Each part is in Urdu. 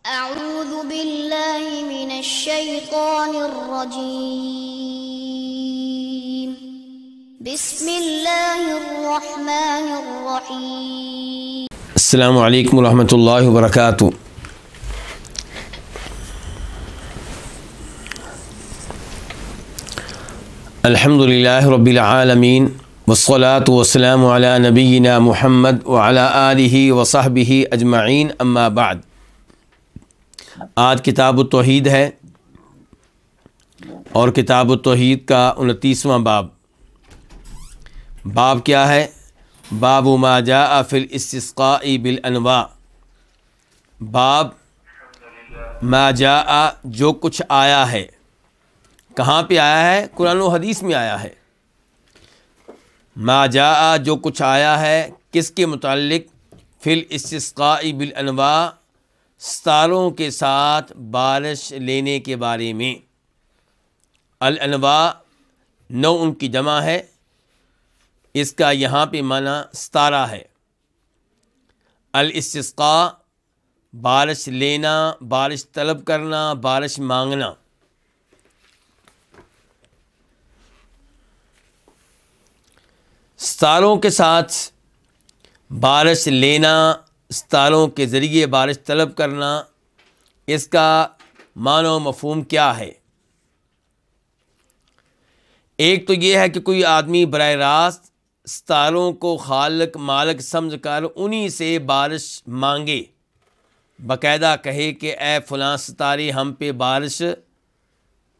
أعوذ بالله من الشيطان الرجيم. بسم الله الرحمن الرحيم. السلام علیکم ورحمۃ اللہ وبرکاتہ۔ الحمد للہ رب العالمین والصلاة والسلام علی نبینا محمد وعلی آلہ وصحبہ اجمعین، اما بعد۔ آج کتاب التوحید ہے اور کتاب التوحید کا 29واں باب کیا ہے؟ باب ما جاء فی الاستسقاء بالانواع۔ باب ما جاء، جو کچھ آیا ہے۔ کہاں پہ آیا ہے؟ قرآن و حدیث میں آیا ہے۔ ما جاء، جو کچھ آیا ہے، کس کے متعلق؟ فی الاستسقاء بالانواع، ستاروں کے ساتھ بارش لینے کے بارے میں۔ الانواع نو ان کی جمع ہے، اس کا یہاں پہ معنی ستارہ ہے۔ الاستسقاء، بارش لینا، بارش طلب کرنا، بارش مانگنا۔ ستاروں کے ساتھ بارش لینا، ستاروں کے ذریعے بارش طلب کرنا، اس کا معنی و مفہوم کیا ہے؟ ایک تو یہ ہے کہ کوئی آدمی براہ راست ستاروں کو خالق مالک سمجھ کر انہی سے بارش مانگے، باقاعدہ کہے کہ اے فلاں ستارے ہم پہ بارش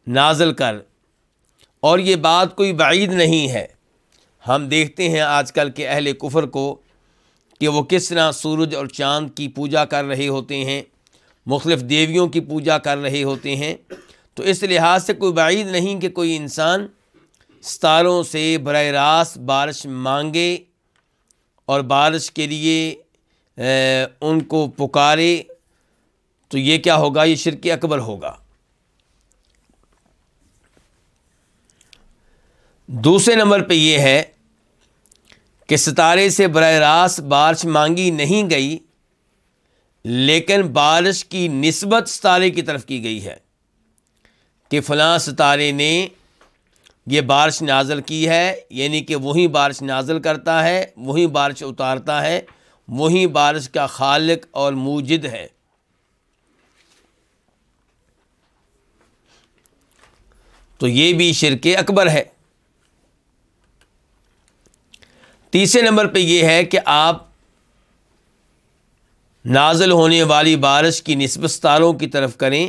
نازل کر۔ اور یہ بات کوئی بعید نہیں ہے۔ ہم دیکھتے ہیں آج کل کے اہل کفر کو کہ وہ کس طرح سورج اور چاند کی پوجا کر رہے ہوتے ہیں، مختلف دیویوں کی پوجا کر رہے ہوتے ہیں۔ تو اس لحاظ سے کوئی بعید نہیں کہ کوئی انسان ستاروں سے براہ راست بارش مانگے اور بارش کے لیے ان کو پکارے، تو یہ کیا ہوگا؟ یہ شرک اکبر ہوگا۔ دوسرے نمبر پہ یہ ہے کہ ستارے سے براہ راست بارش مانگی نہیں گئی، لیکن بارش کی نسبت ستارے کی طرف کی گئی ہے کہ فلاں ستارے نے یہ بارش نازل کی ہے، یعنی کہ وہی بارش نازل کرتا ہے، وہی بارش اتارتا ہے، وہی بارش کا خالق اور موجد ہے۔ تو یہ بھی شرک اکبر ہے۔ تیسرے نمبر پہ یہ ہے کہ آپ نازل ہونے والی بارش کی نسبت ستاروں کی طرف کریں،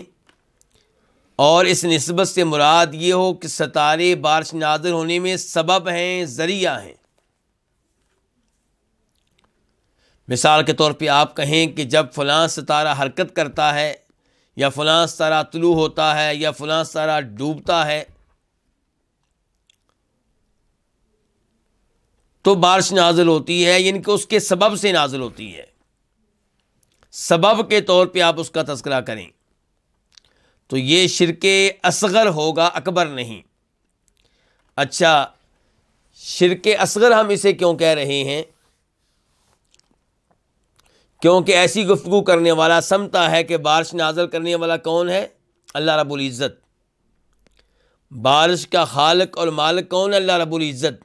اور اس نسبت سے مراد یہ ہو کہ ستارے بارش نازل ہونے میں سبب ہیں، ذریعہ ہیں۔ مثال کے طور پہ آپ کہیں کہ جب فلاں ستارہ حرکت کرتا ہے، یا فلاں ستارہ طلوع ہوتا ہے، یا فلاں ستارہ ڈوبتا ہے، تو بارش نازل ہوتی ہے، یعنی کہ اس کے سبب سے نازل ہوتی ہے۔ سبب کے طور پہ آپ اس کا تذکرہ کریں تو یہ شرک اصغر ہوگا، اکبر نہیں۔ اچھا، شرک اصغر ہم اسے کیوں کہہ رہے ہیں؟ کیونکہ ایسی گفتگو کرنے والا سمجھتا ہے کہ بارش نازل کرنے والا کون ہے؟ اللہ رب العزت۔ بارش کا خالق اور مالک کون ہے؟ اللہ رب العزت۔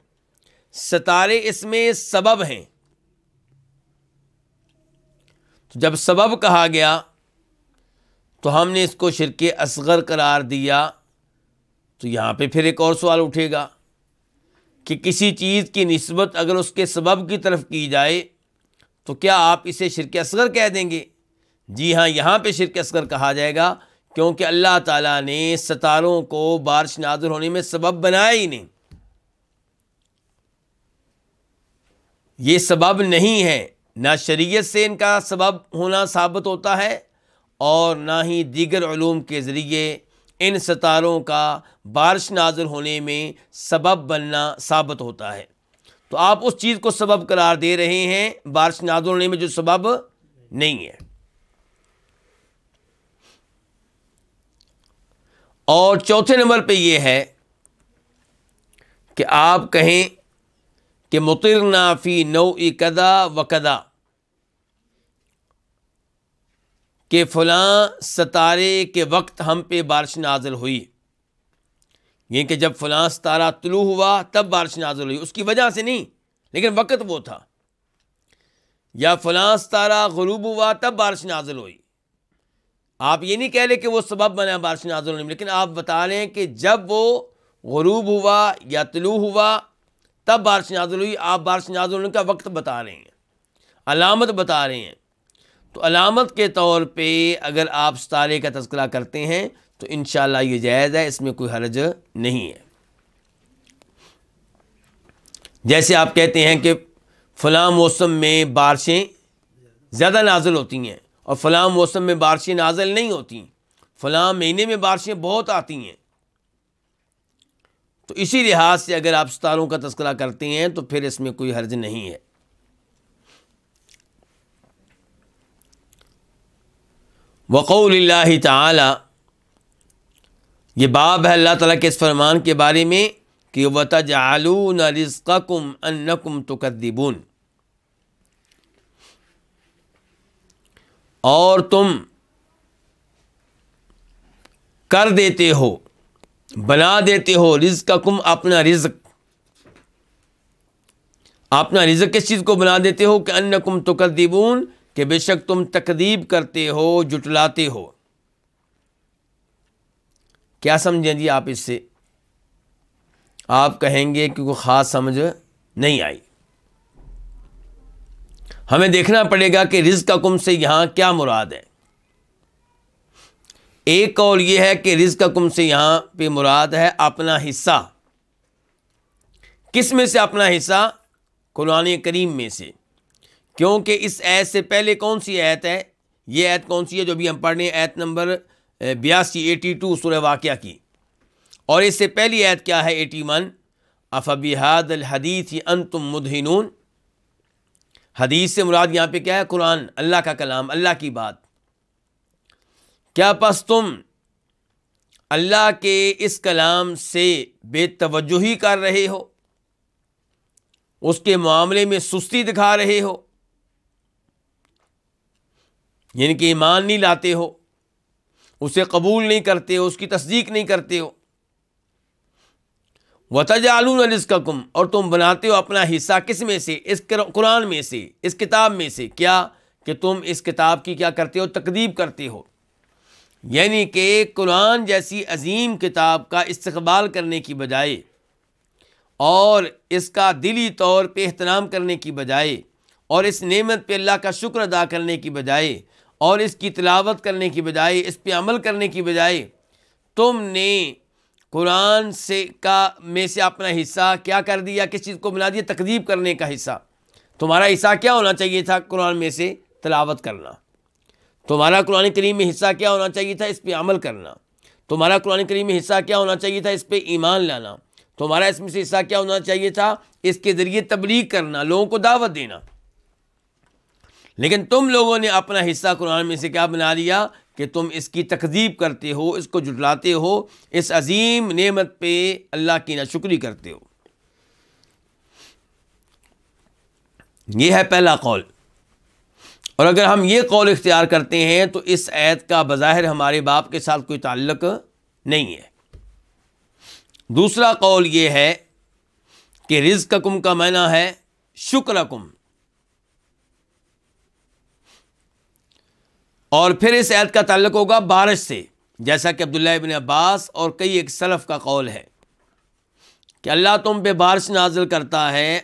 ستارے اس میں سبب ہیں۔ تو جب سبب کہا گیا تو ہم نے اس کو شرک اصغر قرار دیا۔ تو یہاں پہ پھر ایک اور سوال اٹھے گا کہ کسی چیز کی نسبت اگر اس کے سبب کی طرف کی جائے تو کیا آپ اسے شرک اصغر کہہ دیں گے؟ جی ہاں، یہاں پہ شرک اصغر کہا جائے گا، کیونکہ اللہ تعالیٰ نے ستاروں کو بارش نازل ہونے میں سبب بنایا ہی نہیں۔ یہ سبب نہیں ہے، نہ شریعت سے ان کا سبب ہونا ثابت ہوتا ہے، اور نہ ہی دیگر علوم کے ذریعے ان ستاروں کا بارش نازل ہونے میں سبب بننا ثابت ہوتا ہے۔ تو آپ اس چیز کو سبب قرار دے رہے ہیں بارش نازل ہونے میں جو سبب نہیں ہے۔ اور چوتھے نمبر پہ یہ ہے کہ آپ کہیں کہ مطرنا فی نوع کذا و کذا، کہ فلاں ستارے کے وقت ہم پہ بارش نازل ہوئی، یہ کہ جب فلاں ستارہ طلوع ہوا تب بارش نازل ہوئی، اس کی وجہ سے نہیں، لیکن وقت وہ تھا، یا فلاں ستارہ غروب ہوا تب بارش نازل ہوئی۔ آپ یہ نہیں کہہ لیں کہ وہ سبب بنا بارش نازل ہونے میں، لیکن آپ بتا رہے ہیں کہ جب وہ غروب ہوا یا طلوع ہوا تب بارش نازل ہوئی، آپ بارش نازل ہونے کا وقت بتا رہے ہیں، علامت بتا رہے ہیں۔ تو علامت کے طور پہ اگر آپ ستارے کا تذکرہ کرتے ہیں تو انشاءاللہ یہ جائز ہے، اس میں کوئی حرج نہیں ہے۔ جیسے آپ کہتے ہیں کہ فلاں موسم میں بارشیں زیادہ نازل ہوتی ہیں اور فلاں موسم میں بارشیں نازل نہیں ہوتی، فلاں مہینے میں بارشیں بہت آتی ہیں، تو اسی لحاظ سے اگر آپ ستاروں کا تذکرہ کرتے ہیں تو پھر اس میں کوئی حرج نہیں ہے۔ وقول اللہ تعالی، یہ باب ہے اللہ تعالیٰ کے اس فرمان کے بارے میں کہ وَتَجْعَلُونَ رِزْقَكُمْ أَنَّكُمْ تُكَذِّبُونَ، اور تم کر دیتے ہو، بنا دیتے ہو رزقکم، اپنا رزق، اپنا رزق کس چیز کو بنا دیتے ہو کہ انکم تکذبون، کہ بے شک تم تکذیب کرتے ہو، جٹلاتے ہو۔ کیا سمجھیں جی آپ اس سے؟ آپ کہیں گے کہ کوئی خاص سمجھ نہیں آئی۔ ہمیں دیکھنا پڑے گا کہ رزقکم سے یہاں کیا مراد ہے۔ ایک قول یہ ہے کہ رزقکم سے یہاں پہ مراد ہے اپنا حصہ۔ کس میں سے اپنا حصہ؟ قرآن کریم میں سے، کیونکہ اس آیت سے پہلے کون سی آیت ہے؟ یہ آیت کون سی ہے جو ابھی ہم پڑھ رہے ہیں؟ آیت نمبر 82 سورہ واقعہ کی، اور اس سے پہلی آیت کیا ہے؟ 81، افبہذا الحدیث انتم مدہنون۔ حدیث سے مراد یہاں پہ کیا ہے؟ قرآن، اللہ کا کلام، اللہ کی بات۔ کیا پس تم اللہ کے اس کلام سے بے توجہی کر رہے ہو، اس کے معاملے میں سستی دکھا رہے ہو، یعنی کہ ایمان نہیں لاتے ہو، اسے قبول نہیں کرتے ہو، اس کی تصدیق نہیں کرتے ہو۔ وَتَجْعَلُونَ رِزْقَكُمْ، اور تم بناتے ہو اپنا حصہ کس میں سے؟ اس قرآن میں سے، اس کتاب میں سے۔ کیا کہ تم اس کتاب کی کیا کرتے ہو؟ تکذیب کرتے ہو، یعنی کہ قرآن جیسی عظیم کتاب کا استقبال کرنے کی بجائے اور اس کا دلی طور پہ احترام کرنے کی بجائے اور اس نعمت پہ اللہ کا شکر ادا کرنے کی بجائے اور اس کی تلاوت کرنے کی بجائے، اس پہ عمل کرنے کی بجائے، تم نے قرآن میں سے اپنا حصہ کیا کر دیا؟ کس چیز کو بنا دیا؟ تکذیب کرنے کا حصہ۔ تمہارا حصہ کیا ہونا چاہیے تھا؟ قرآن میں سے تلاوت کرنا۔ تمہارا قرآن کریم میں حصہ کیا ہونا چاہیے تھا؟ اس پہ عمل کرنا۔ تمہارا قرآن کریم میں حصہ کیا ہونا چاہیے تھا؟ اس پہ ایمان لانا۔ تمہارا اس میں سے حصہ کیا ہونا چاہیے تھا؟ اس کے ذریعے تبلیغ کرنا، لوگوں کو دعوت دینا۔ لیکن تم لوگوں نے اپنا حصہ قرآن میں سے کیا بنا لیا کہ تم اس کی تکذیب کرتے ہو، اس کو جھٹلاتے ہو، اس عظیم نعمت پہ اللہ کی ناشکری کرتے ہو۔ یہ ہے پہلا قول۔ اور اگر ہم یہ قول اختیار کرتے ہیں تو اس آیت کا بظاہر ہمارے باپ کے ساتھ کوئی تعلق نہیں ہے۔ دوسرا قول یہ ہے کہ رزقکم کا معنی ہے شکرکم، اور پھر اس آیت کا تعلق ہوگا بارش سے، جیسا کہ عبداللہ ابن عباس اور کئی ایک سلف کا قول ہے کہ اللہ تم پہ بارش نازل کرتا ہے،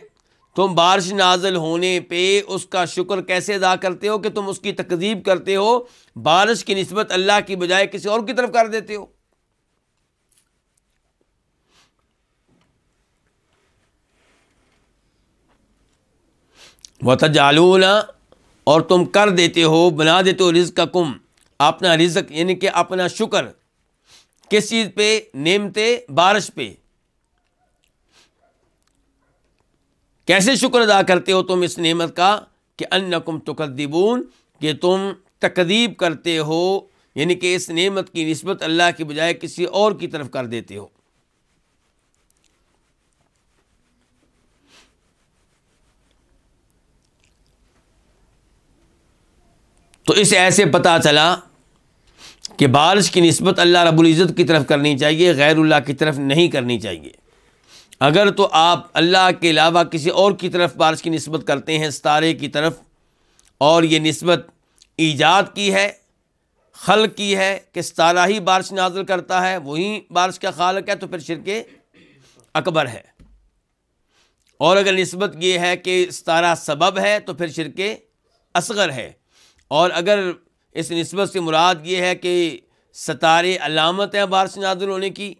تم بارش نازل ہونے پہ اس کا شکر کیسے ادا کرتے ہو کہ تم اس کی تکذیب کرتے ہو، بارش کی نسبت اللہ کی بجائے کسی اور کی طرف کر دیتے ہو۔ وَتَجْعَلُونَ، اور تم کر دیتے ہو، بنا دیتے ہو رزقکم، اپنا رزق، یعنی کہ اپنا شکر کس چیز پہ؟ نعمت بارش پہ۔ کیسے شکر ادا کرتے ہو تم اس نعمت کا؟ کہ انکم تکذبون، کہ تم تکذیب کرتے ہو، یعنی کہ اس نعمت کی نسبت اللہ کی بجائے کسی اور کی طرف کر دیتے ہو۔ تو اس ایسے پتہ چلا کہ بارش کی نسبت اللہ رب العزت کی طرف کرنی چاہیے، غیر اللہ کی طرف نہیں کرنی چاہیے۔ اگر تو آپ اللہ کے علاوہ کسی اور کی طرف بارش کی نسبت کرتے ہیں، ستارے کی طرف، اور یہ نسبت ایجاد کی ہے، خلق کی ہے کہ ستارہ ہی بارش نازل کرتا ہے، وہی بارش کا خالق ہے، تو پھر شرک اکبر ہے۔ اور اگر نسبت یہ ہے کہ ستارہ سبب ہے تو پھر شرک اصغر ہے۔ اور اگر اس نسبت سے مراد یہ ہے کہ ستارے علامت ہیں بارش نازل ہونے کی،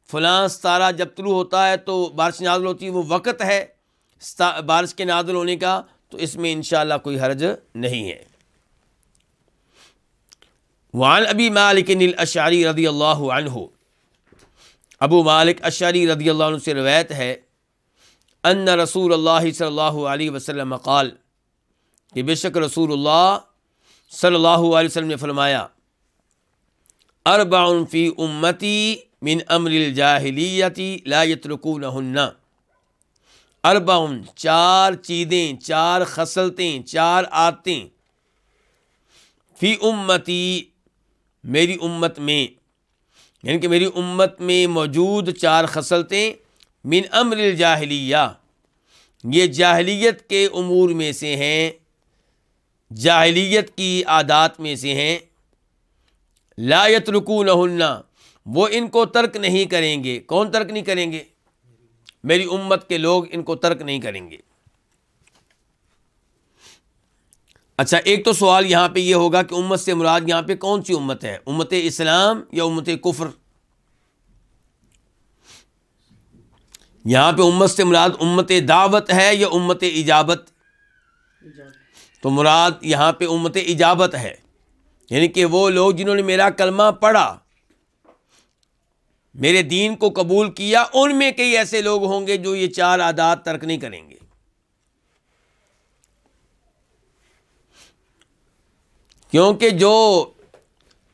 فلاں ستارہ جب طلوع ہوتا ہے تو بارش نازل ہوتی ہے، وہ وقت ہے بارش کے نازل ہونے کا، تو اس میں انشاءاللہ کوئی حرج نہیں ہے۔ وعن ابی مالک الاشعری رضی اللہ عنہ، ابو مالک اشعری رضی اللہ عنہ سے روایت ہے، ان رسول اللہ صلی اللہ علیہ وسلم قال، کہ بے شک رسول اللہ صلی اللہ علیہ وسلم نے فرمایا، اربع فی امتی من امر الجاہلیت لا یترکونہن، اربع چار چیزیں، چار خصلتیں، چار عادتیں، فی امتی میری امت میں، یعنی کہ میری امت میں موجود چار خصلتیں، من امر الجاہلیہ یہ جاہلیت کے امور میں سے ہیں، جاہلیت کی عادات میں سے ہیں، لا یترکونہن وہ ان کو ترک نہیں کریں گے۔ کون ترک نہیں کریں گے؟ میری امت کے لوگ ان کو ترک نہیں کریں گے۔ اچھا، ایک تو سوال یہاں پہ یہ ہوگا کہ امت سے مراد یہاں پہ کون سی امت ہے؟ امت اسلام یا امت کفر؟ یہاں پہ امت سے مراد امت دعوت ہے یا امت اجابت؟ تو مراد یہاں پہ امت اجابت ہے، یعنی کہ وہ لوگ جنہوں نے میرا کلمہ پڑھا، میرے دین کو قبول کیا، ان میں کئی ایسے لوگ ہوں گے جو یہ چار عادات ترک نہیں کریں گے۔ کیونکہ جو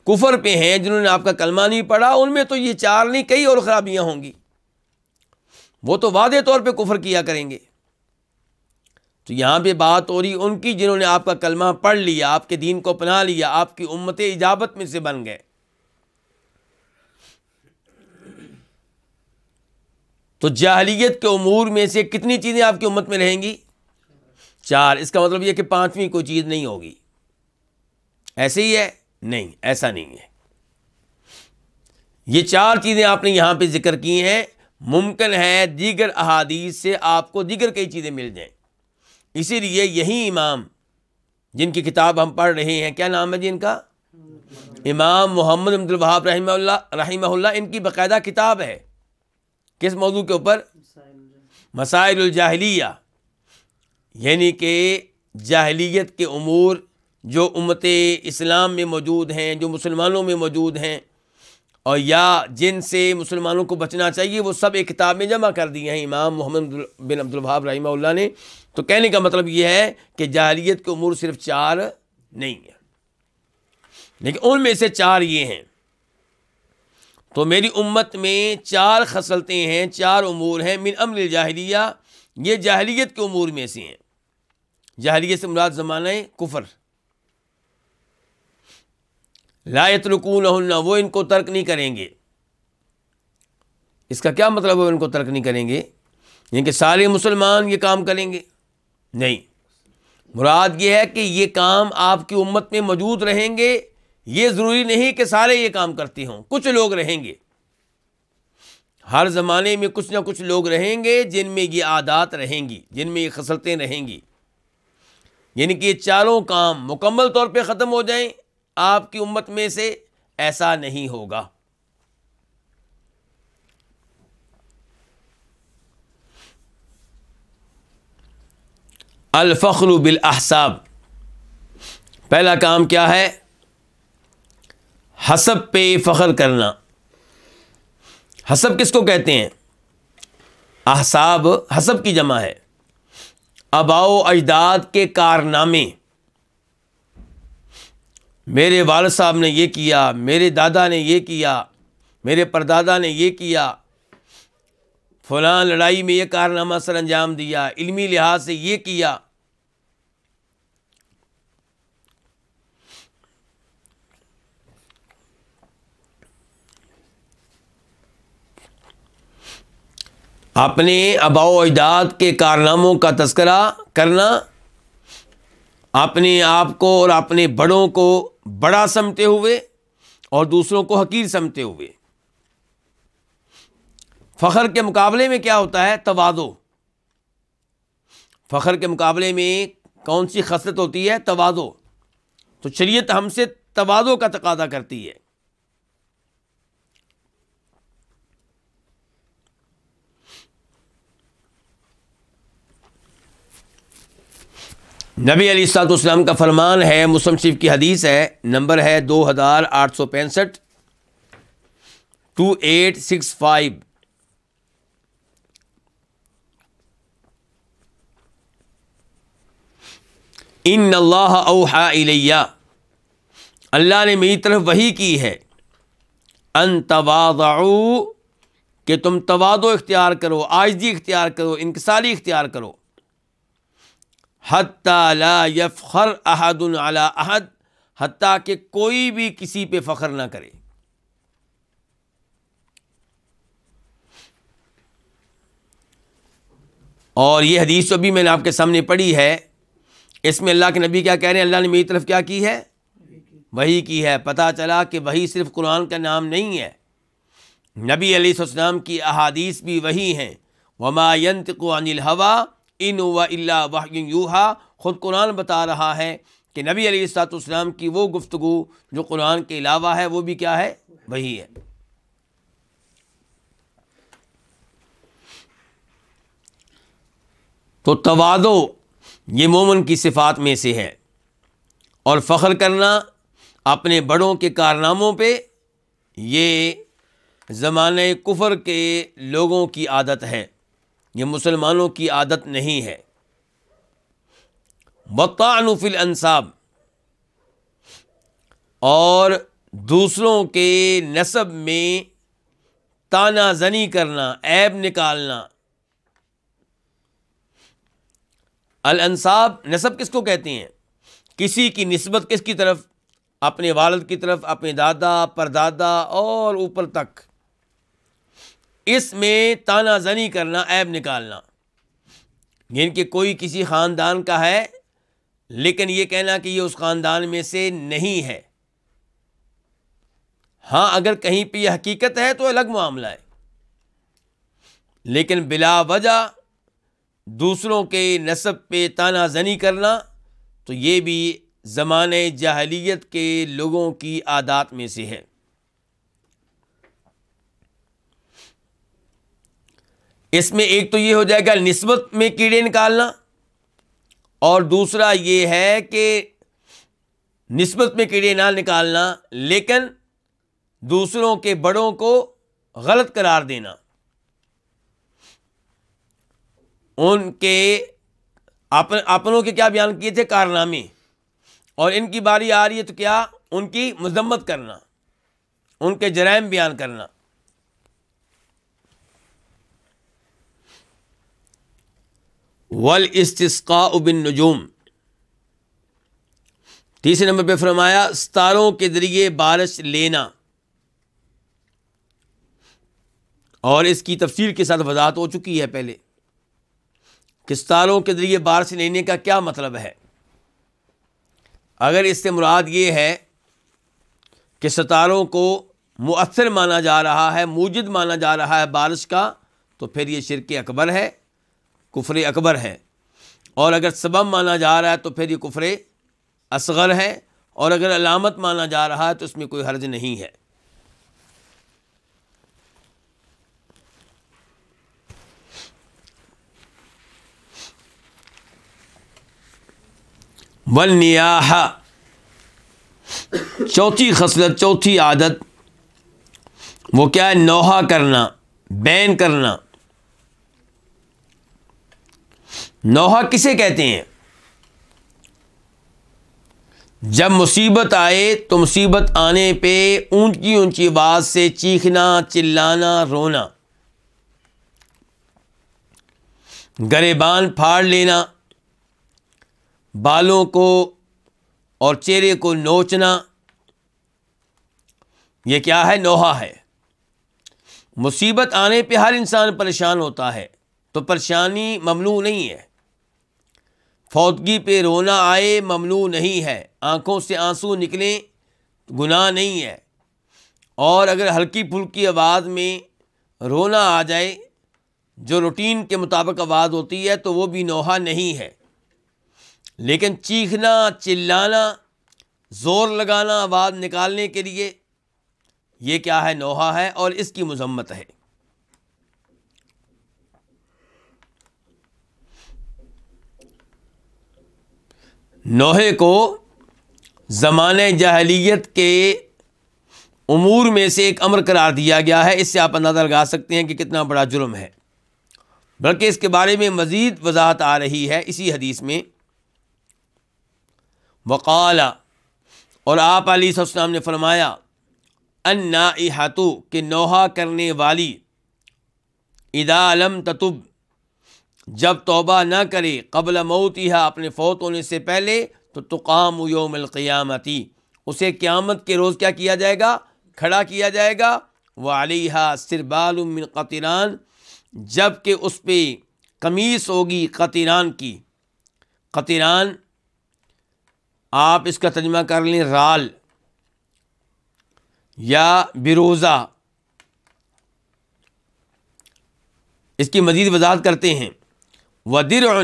کفر پہ ہیں، جنہوں نے آپ کا کلمہ نہیں پڑھا، ان میں تو یہ چار نہیں کئی اور خرابیاں ہوں گی، وہ تو واضح طور پہ کفر کیا کریں گے۔ تو یہاں پہ بات ہو رہی ان کی جنہوں نے آپ کا کلمہ پڑھ لیا، آپ کے دین کو اپنا لیا، آپ کی امت اجابت میں سے بن گئے۔ تو جاہلیت کے امور میں سے کتنی چیزیں آپ کی امت میں رہیں گی؟ چار۔ اس کا مطلب یہ کہ پانچویں کوئی چیز نہیں ہوگی۔ ایسے ہی ہے؟ نہیں، ایسا نہیں ہے۔ یہ چار چیزیں آپ نے یہاں پہ ذکر کی ہیں، ممکن ہے دیگر احادیث سے آپ کو دیگر کئی چیزیں مل جائیں۔ اسی لیے یہی امام جن کی کتاب ہم پڑھ رہے ہیں، کیا نام ہے جی ان کا؟ امام محمد بن عبد الوہاب رحمہ اللہ، ان کی باقاعدہ کتاب ہے۔ کس موضوع کے اوپر؟ مسائل الجاہلیہ، یعنی کہ جاہلیت کے امور جو امت اسلام میں موجود ہیں، جو مسلمانوں میں موجود ہیں، اور یا جن سے مسلمانوں کو بچنا چاہیے، وہ سب ایک کتاب میں جمع کر دیے ہیں امام محمد بن عبد الوہاب رحمہ اللہ نے۔ تو کہنے کا مطلب یہ ہے کہ جاہلیت کے امور صرف چار نہیں ہیں، لیکن ان میں سے چار یہ ہیں۔ تو میری امت میں چار خصلتیں ہیں، چار امور ہیں، من امر الجاہلیہ یہ جاہلیت کے امور میں سے ہیں۔ جاہلیت سے مراد زمانہ کفر۔ لا یترکونہن وہ ان کو ترک نہیں کریں گے۔ اس کا کیا مطلب ہے ان کو ترک نہیں کریں گے؟ یعنی کہ سارے مسلمان یہ کام کریں گے؟ نہیں، مراد یہ ہے کہ یہ کام آپ کی امت میں موجود رہیں گے۔ یہ ضروری نہیں کہ سارے یہ کام کرتے ہوں، کچھ لوگ رہیں گے۔ ہر زمانے میں کچھ نہ کچھ لوگ رہیں گے جن میں یہ عادات رہیں گی، جن میں یہ خصلتیں رہیں گی۔ یعنی کہ یہ چاروں کام مکمل طور پہ ختم ہو جائیں آپ کی امت میں سے، ایسا نہیں ہوگا۔ الفخر بالاحساب، پہلا کام کیا ہے؟ حسب پہ فخر کرنا۔ حسب کس کو کہتے ہیں؟ احساب حسب کی جمع ہے۔ آباء و اجداد کے کارنامے، میرے والد صاحب نے یہ کیا، میرے دادا نے یہ کیا، میرے پردادا نے یہ کیا، فلاں لڑائی میں یہ کارنامہ سر انجام دیا، علمی لحاظ سے یہ کیا۔ اپنے آباء و اجداد کے کارناموں کا تذکرہ کرنا، اپنے آپ کو اور اپنے بڑوں کو بڑا سمجھتے ہوئے اور دوسروں کو حقیر سمجھتے ہوئے۔ فخر کے مقابلے میں کیا ہوتا ہے؟ تواضع۔ فخر کے مقابلے میں کون سی خصلت ہوتی ہے؟ تواضع۔ تو شریعت ہم سے تواضع کا تقاضا کرتی ہے۔ نبی علیہ الصلوۃ والسلام کا فرمان ہے، مسلم شریف کی حدیث ہے، نمبر ہے 2865 2865۔ ان اللہ اوحی الیہ، اللہ نے میری طرف وحی کی ہے، ان تواضعوا، کہ تم تواضع اختیار کرو، عاجزی اختیار کرو، انکساری اختیار کرو، حتی لا یفخر احد علی احد، حتیٰ کہ کوئی بھی کسی پہ فخر نہ کرے۔ اور یہ حدیث جو بھی میں نے آپ کے سامنے پڑھی ہے، اس میں اللہ کے نبی کیا کہہ رہے ہیں؟ اللہ نے میری طرف کیا کی ہے؟ وحی کی ہے۔ پتہ چلا کہ وحی صرف قرآن کا نام نہیں ہے، نبی علیہ السلام کی احادیث بھی وحی ہیں۔ وما ينطق عن الهوى ان هو الا وحی یوحى، خود قرآن بتا رہا ہے کہ نبی علیہ السلام کی وہ گفتگو جو قرآن کے علاوہ ہے وہ بھی کیا ہے؟ وحی ہے۔ تو تواضع یہ مومن کی صفات میں سے ہے، اور فخر کرنا اپنے بڑوں کے کارناموں پہ یہ زمانہ کفر کے لوگوں کی عادت ہے، یہ مسلمانوں کی عادت نہیں ہے۔ والطعن فی الانساب، اور دوسروں کے نسب میں طعنہ زنی کرنا، عیب نکالنا۔ الانساب، نسب کس کو کہتے ہیں؟ کسی کی نسبت کس کی طرف؟ اپنے والد کی طرف، اپنے دادا، پردادا اور اوپر تک۔ اس میں طعنہ زنی کرنا، عیب نکالنا، یعنی کہ کوئی کسی خاندان کا ہے لیکن یہ کہنا کہ یہ اس خاندان میں سے نہیں ہے۔ ہاں اگر کہیں پہ یہ حقیقت ہے تو الگ معاملہ ہے، لیکن بلا وجہ دوسروں کے نسب پہ طعنہ زنی کرنا تو یہ بھی زمانہ جاہلیت کے لوگوں کی عادات میں سے ہے۔ اس میں ایک تو یہ ہو جائے گا نسبت میں کیڑے نکالنا، اور دوسرا یہ ہے کہ نسبت میں کیڑے نہ نکالنا لیکن دوسروں کے بڑوں کو غلط قرار دینا، ان کے اپنوں کے کیا بیان کیے تھے؟ کارنامے، اور ان کی باری آ رہی ہے تو کیا؟ ان کی مذمت کرنا، ان کے جرائم بیان کرنا۔ والاستسقاء بالنجوم، تیسرے نمبر پہ فرمایا ستاروں کے ذریعے بارش لینا، اور اس کی تفسیر کے ساتھ وضاحت ہو چکی ہے پہلے کہ ستاروں کے ذریعے بارش لینے کا کیا مطلب ہے۔ اگر اس سے مراد یہ ہے کہ ستاروں کو مؤثر مانا جا رہا ہے، موجد مانا جا رہا ہے بارش کا، تو پھر یہ شرک اکبر ہے، کفر اکبر ہے، اور اگر سبب مانا جا رہا ہے تو پھر یہ کفر اصغر ہے، اور اگر علامت مانا جا رہا ہے تو اس میں کوئی حرج نہیں ہے۔ والنیاح، چوتھی خصلت، چوتھی عادت، وہ کیا ہے؟ نوحہ کرنا، بین کرنا۔ نوحہ کسے کہتے ہیں؟ جب مصیبت آئے تو مصیبت آنے پہ اونچی اونچی آواز سے چیخنا، چلانا، رونا، گریبان پھاڑ لینا، بالوں کو اور چہرے کو نوچنا، یہ کیا ہے؟ نوحہ ہے۔ مصیبت آنے پہ ہر انسان پریشان ہوتا ہے، تو پریشانی ممنوع نہیں ہے، فوتگی پہ رونا آئے ممنوع نہیں ہے، آنکھوں سے آنسو نکلیں گناہ نہیں ہے، اور اگر ہلکی پھلکی آواز میں رونا آ جائے جو روٹین کے مطابق آواز ہوتی ہے تو وہ بھی نوحہ نہیں ہے، لیکن چیخنا، چلانا، زور لگانا آواز نکالنے کے لیے، یہ کیا ہے؟ نوحہ ہے، اور اس کی مذمت ہے۔ نوحے کو زمانہ جاہلیت کے امور میں سے ایک امر قرار دیا گیا ہے۔ اس سے آپ اندازہ لگا سکتے ہیں کہ کتنا بڑا جرم ہے، بلکہ اس کے بارے میں مزید وضاحت آ رہی ہے اسی حدیث میں۔ وقال، اور آپ علیہ السلام نے فرمایا، النائحۃ، کہ نوحہ کرنے والی، اذا لم تتب، جب توبہ نہ کرے، قبل موتہا، اپنے فوت ہونے سے پہلے، تو تقام یوم القیامت، اسے قیامت کے روز کیا کیا جائے گا؟ کھڑا کیا جائے گا۔ وعلیہا سربال من قطران، جب کہ اس پہ قمیص ہوگی قطران کی۔ قطران آپ اس کا ترجمہ کر لیں رال یا بروزہ۔ اس کی مزید وضاحت کرتے ہیں، ودرع،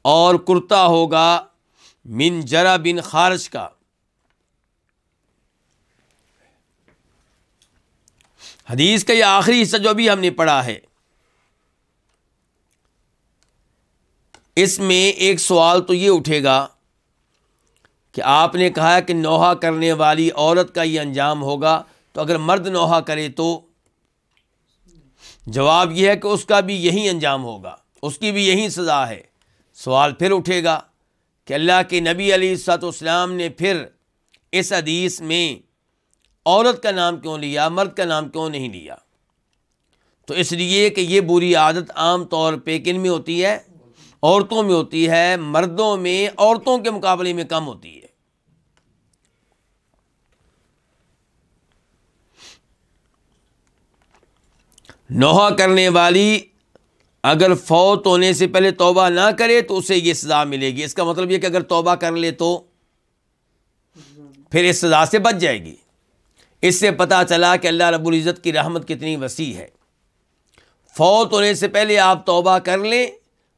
اور کرتا ہوگا من جرب، خارش کا۔ حدیث کا یہ آخری حصہ جو ابھی ہم نے پڑھا ہے، اس میں ایک سوال تو یہ اٹھے گا کہ آپ نے کہا کہ نوحہ کرنے والی عورت کا یہ انجام ہوگا، تو اگر مرد نوحہ کرے تو؟ جواب یہ ہے کہ اس کا بھی یہی انجام ہوگا، اس کی بھی یہی سزا ہے۔ سوال پھر اٹھے گا کہ اللہ کے نبی علیہ الصلوۃ والسلام نے پھر اس حدیث میں عورت کا نام کیوں لیا، مرد کا نام کیوں نہیں لیا؟ تو اس لیے کہ یہ بری عادت عام طور پہ کن میں ہوتی ہے؟ عورتوں میں ہوتی ہے، مردوں میں عورتوں کے مقابلے میں کم ہوتی ہے۔ نوحہ کرنے والی اگر فوت ہونے سے پہلے توبہ نہ کرے تو اسے یہ سزا ملے گی۔ اس کا مطلب یہ کہ اگر توبہ کر لے تو پھر اس سزا سے بچ جائے گی۔ اس سے پتہ چلا کہ اللہ رب العزت کی رحمت کتنی وسیع ہے۔ فوت ہونے سے پہلے آپ توبہ کر لیں،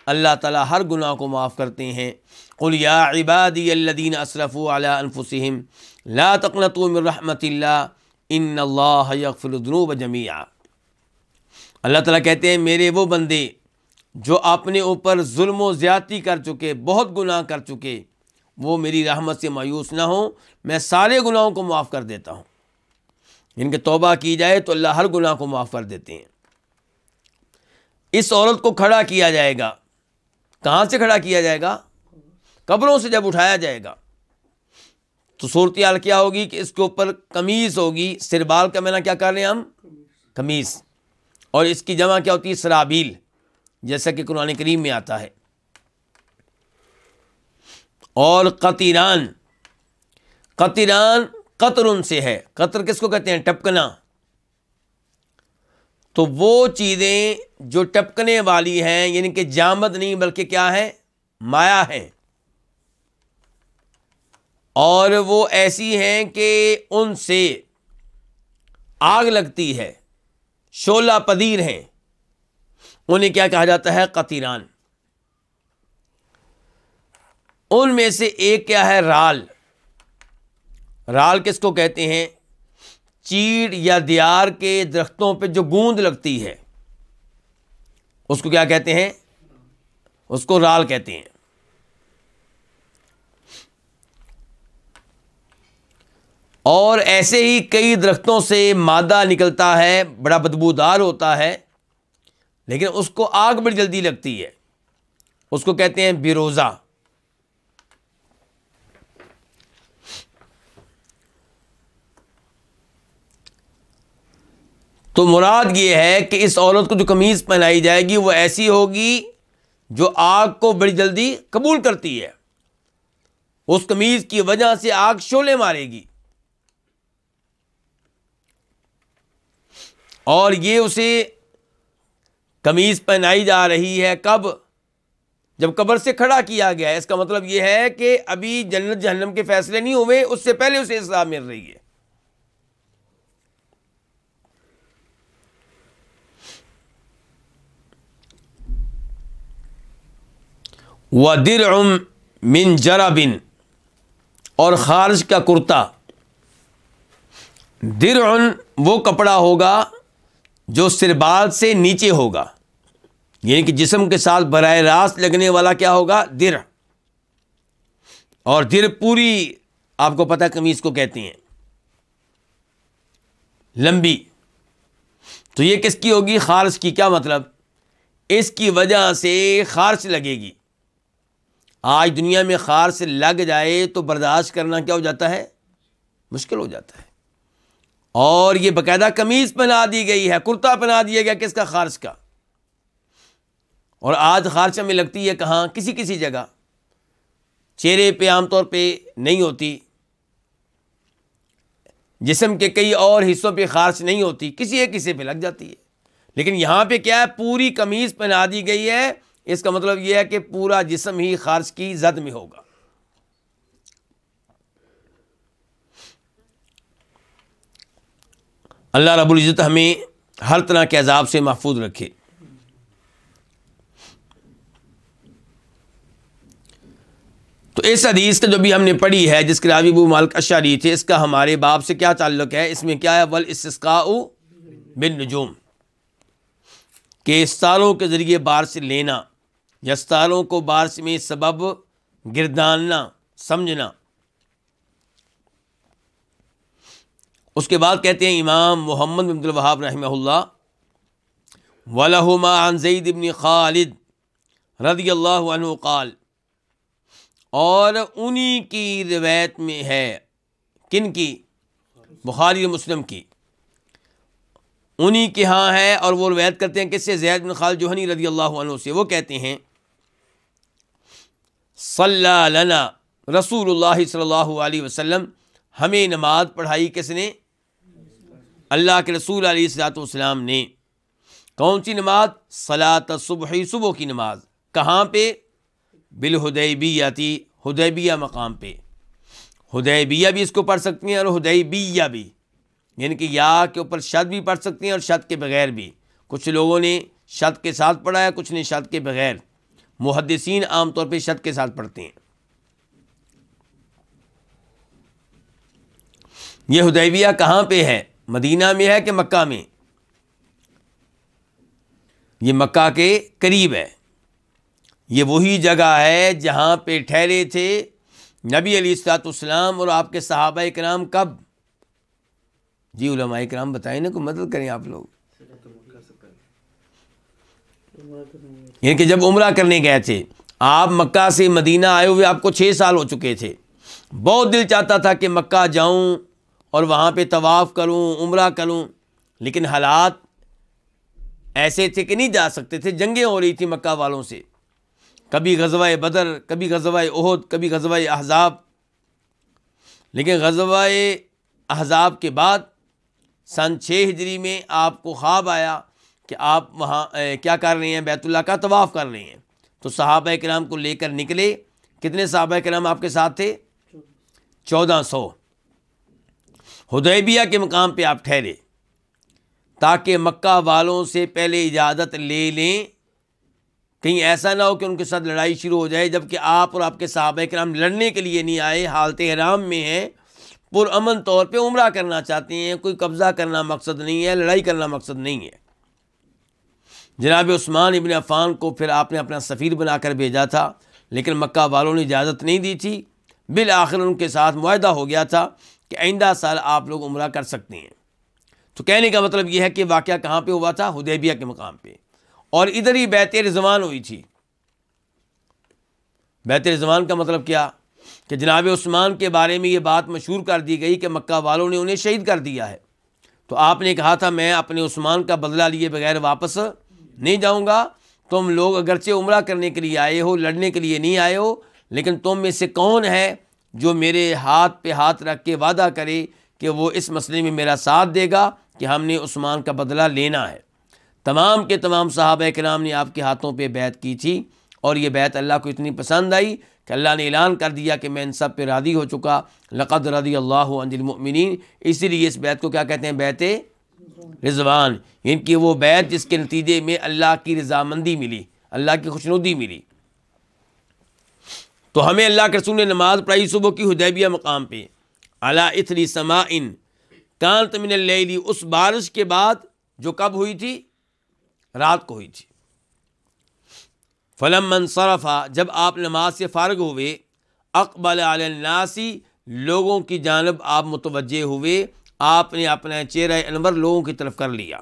اللہ تعالیٰ ہر گناہ کو معاف کرتے ہیں۔ قل یا عبادی الذین اسرفوا علی انفسہم لا تقنطوا من رحمت اللہ ان اللہ یغفر الذنوب جمیعا۔ اللہ تعالیٰ کہتے ہیں میرے وہ بندے جو اپنے اوپر ظلم و زیادتی کر چکے، بہت گناہ کر چکے، وہ میری رحمت سے مایوس نہ ہوں، میں سارے گناہوں کو معاف کر دیتا ہوں۔ ان کے توبہ کی جائے تو اللہ ہر گناہ کو معاف کر دیتے ہیں۔ اس عورت کو کھڑا کیا جائے گا، کہاں سے کھڑا کیا جائے گا؟ قبروں سے جب اٹھایا جائے گا تو صورتحال کیا ہوگی کہ اس کے اوپر قمیص ہوگی۔ سربال کا معنی کیا کر رہے ہیں ہم؟ قمیص، اور اس کی جمع کیا ہوتی ہے؟ سرابیل، جیسا کہ قرآن کریم میں آتا ہے۔ اور قطران، قطران قطر سے ہے۔ قطر کس کو کہتے ہیں؟ ٹپکنا۔ تو وہ چیزیں جو ٹپکنے والی ہیں، یعنی کہ جامد نہیں بلکہ کیا ہے؟ مایا ہے، اور وہ ایسی ہیں کہ ان سے آگ لگتی ہے، شعلہ پذیر ہیں، انہیں کیا کہا جاتا ہے؟ قطران۔ ان میں سے ایک کیا ہے؟ رال۔ رال کس کو کہتے ہیں؟ چیڑ یا دیار کے درختوں پہ جو گوند لگتی ہے اس کو کیا کہتے ہیں؟ اس کو رال کہتے ہیں۔ اور ایسے ہی کئی درختوں سے مادہ نکلتا ہے، بڑا بدبودار ہوتا ہے، لیکن اس کو آگ بڑی جلدی لگتی ہے، اس کو کہتے ہیں بیروزہ۔ تو مراد یہ ہے کہ اس عورت کو جو قمیض پہنائی جائے گی وہ ایسی ہوگی جو آگ کو بڑی جلدی قبول کرتی ہے، اس قمیض کی وجہ سے آگ شعلے مارے گی۔ اور یہ اسے قمیض پہنائی جا رہی ہے کب؟ جب قبر سے کھڑا کیا گیا ہے۔ اس کا مطلب یہ ہے کہ ابھی جنت جہنم کے فیصلے نہیں ہوئے، اس سے پہلے اسے سزا مل رہی ہے۔ وَدِرْعٌ مِّن جَرَبٍ، اور خارج کا کرتا۔ درع وہ کپڑا ہوگا جو سربال سے نیچے ہوگا، یعنی کہ جسم کے ساتھ براہ راست لگنے والا کیا ہوگا؟ درع۔ اور درع پوری آپ کو پتہ قمیض کو کہتے ہیں، لمبی۔ تو یہ کس کی ہوگی؟ خارج کی۔ کیا مطلب؟ اس کی وجہ سے خارج لگے گی۔ آج دنیا میں خارج لگ جائے تو برداشت کرنا کیا ہو جاتا ہے؟ مشکل ہو جاتا ہے۔ اور یہ باقاعدہ قمیض پہنا دی گئی ہے، کرتا پہنا دیا گیا، کس کا؟ خارج کا۔ اور آج خارج میں لگتی ہے کہاں؟ کسی کسی جگہ، چہرے پہ عام طور پہ نہیں ہوتی، جسم کے کئی اور حصوں پہ خارج نہیں ہوتی، کسی ایک حصے پہ لگ جاتی ہے۔ لیکن یہاں پہ کیا ہے؟ پوری قمیض پہنا دی گئی ہے۔ اس کا مطلب یہ ہے کہ پورا جسم ہی خارج کی زد میں ہوگا۔ اللہ رب العزت ہمیں ہر طرح کے عذاب سے محفوظ رکھے۔ تو اس حدیث کا جو بھی ہم نے پڑھی ہے، جس کے راوی ابو مالک اشعری تھے، اس کا ہمارے باب سے کیا تعلق ہے؟ اس میں کیا ہے؟ والاستسقاء بالنجوم، کہ ستاروں کے ذریعے بارش لینا، یا ستاروں کو بارش میں سبب گرداننا سمجھنا۔ اس کے بعد کہتے ہیں امام محمد بن عبد الوہاب رحمہ اللہ، وَلَهُمَا عَنْ زَيْدِ بْنِ خالد رضی اللہ عنہ قال، اور انہی کی روایت میں ہے، کن کی؟ بخاری اور مسلم کی، انہی کے ہاں ہے، اور وہ روایت کرتے ہیں کس سے؟ زید بن خالد جوہنی رضی اللہ عنہ سے۔ وہ کہتے ہیں صلی لنا رسول اللہ صلی اللہ علیہ وسلم، ہمیں نماز پڑھائی کس نے؟ اللہ کے رسول علیہ الصلوۃ والسلام نے۔ کون سی نماز؟ صلاۃ الصبح، صبح کی نماز۔ کہاں پہ؟ بالحدیبیہ، حدیبیہ مقام پہ۔ حدیبیہ بھی اس کو پڑھ سکتی ہیں، اور حدیبیہ بھی، یعنی کہ یا کے اوپر شد بھی پڑھ سکتے ہیں اور شد کے بغیر بھی۔ کچھ لوگوں نے شد کے ساتھ پڑھا ہے، کچھ نے شد کے بغیر۔ محدثین عام طور پہ شد کے ساتھ پڑھتے ہیں۔ یہ حدیبیہ کہاں پہ ہے؟ مدینہ میں ہے کہ مکہ میں؟ یہ مکہ کے قریب ہے۔ یہ وہی جگہ ہے جہاں پہ ٹھہرے تھے نبی علیہ الصلوۃ والسلام اور آپ کے صحابہ کرام۔ کب؟ جی علماء کرام بتائیں نا، کوئی مدد کریں آپ لوگ۔ یعنی کہ جب عمرہ کرنے گئے تھے آپ، مکہ سے مدینہ آئے ہوئے آپ کو 6 سال ہو چکے تھے۔ بہت دل چاہتا تھا کہ مکہ جاؤں اور وہاں پہ طواف کروں، عمرہ کروں، لیکن حالات ایسے تھے کہ نہیں جا سکتے تھے۔ جنگیں ہو رہی تھی مکہ والوں سے، کبھی غزوہ بدر، کبھی غزوہ احد، کبھی غزوہ احزاب۔ لیکن غزوہ احزاب کے بعد سن 6 ہجری میں آپ کو خواب آیا کہ آپ وہاں کیا کر رہے ہیں؟ بیت اللہ کا طواف کر رہے ہیں۔ تو صحابہ کرام کو لے کر نکلے۔ کتنے صحابہ کرام آپ کے ساتھ تھے؟ 1400۔ حدیبیہ کے مقام پہ آپ ٹھہرے تاکہ مکہ والوں سے پہلے اجازت لے لیں، کہیں ایسا نہ ہو کہ ان کے ساتھ لڑائی شروع ہو جائے، جبکہ آپ اور آپ کے صحابہ کرام لڑنے کے لیے نہیں آئے، حالت احرام میں ہیں، پرامن طور پہ عمرہ کرنا چاہتے ہیں۔ کوئی قبضہ کرنا مقصد نہیں ہے، لڑائی کرنا مقصد نہیں ہے۔ جناب عثمان ابن عفان کو پھر آپ نے اپنا سفیر بنا کر بھیجا تھا، لیکن مکہ والوں نے اجازت نہیں دی تھی۔ بالآخر ان کے ساتھ معاہدہ ہو گیا تھا کہ آئندہ سال آپ لوگ عمرہ کر سکتے ہیں۔ تو کہنے کا مطلب یہ ہے کہ واقعہ کہاں پہ ہوا تھا؟ حدیبیہ کے مقام پہ۔ اور ادھر ہی بیعت رضوان ہوئی تھی۔ بیعت رضوان کا مطلب کیا؟ کہ جناب عثمان کے بارے میں یہ بات مشہور کر دی گئی کہ مکہ والوں نے انہیں شہید کر دیا ہے۔ تو آپ نے کہا تھا میں اپنے عثمان کا بدلہ لیے بغیر واپس نہیں جاؤں گا۔ تم لوگ اگرچہ عمرہ کرنے کے لیے آئے ہو، لڑنے کے لیے نہیں آئے ہو، لیکن تم میں سے کون ہے جو میرے ہاتھ پہ ہاتھ رکھ کے وعدہ کرے کہ وہ اس مسئلے میں میرا ساتھ دے گا کہ ہم نے عثمان کا بدلہ لینا ہے۔ تمام کے تمام صحابہ کرام نے آپ کے ہاتھوں پہ بیعت کی تھی، اور یہ بیعت اللہ کو اتنی پسند آئی کہ اللہ نے اعلان کر دیا کہ میں ان سب پہ راضی ہو چکا، لقد رضی اللہ عن المؤمنین۔ اسی لیے اس بیعت کو کیا کہتے ہیں؟ بیعت رضوان، ان کی وہ بیعت جس کے نتیجے میں اللہ کی رضامندی ملی، اللہ کی خوشنودی ملی۔ تو ہمیں اللہ کے رسول نے نماز پڑھائی صبح کی حدیبیہ مقام پہ، علی اثر سماء کانت من اللیل، اس بارش کے بعد جو کب ہوئی تھی؟ رات کو ہوئی تھی۔ فلما انصرف، جب آپ نماز سے فارغ ہوئے، اقبل علی الناس، لوگوں کی جانب آپ متوجہ ہوئے، آپ نے اپنا چہرہ انور لوگوں کی طرف کر لیا۔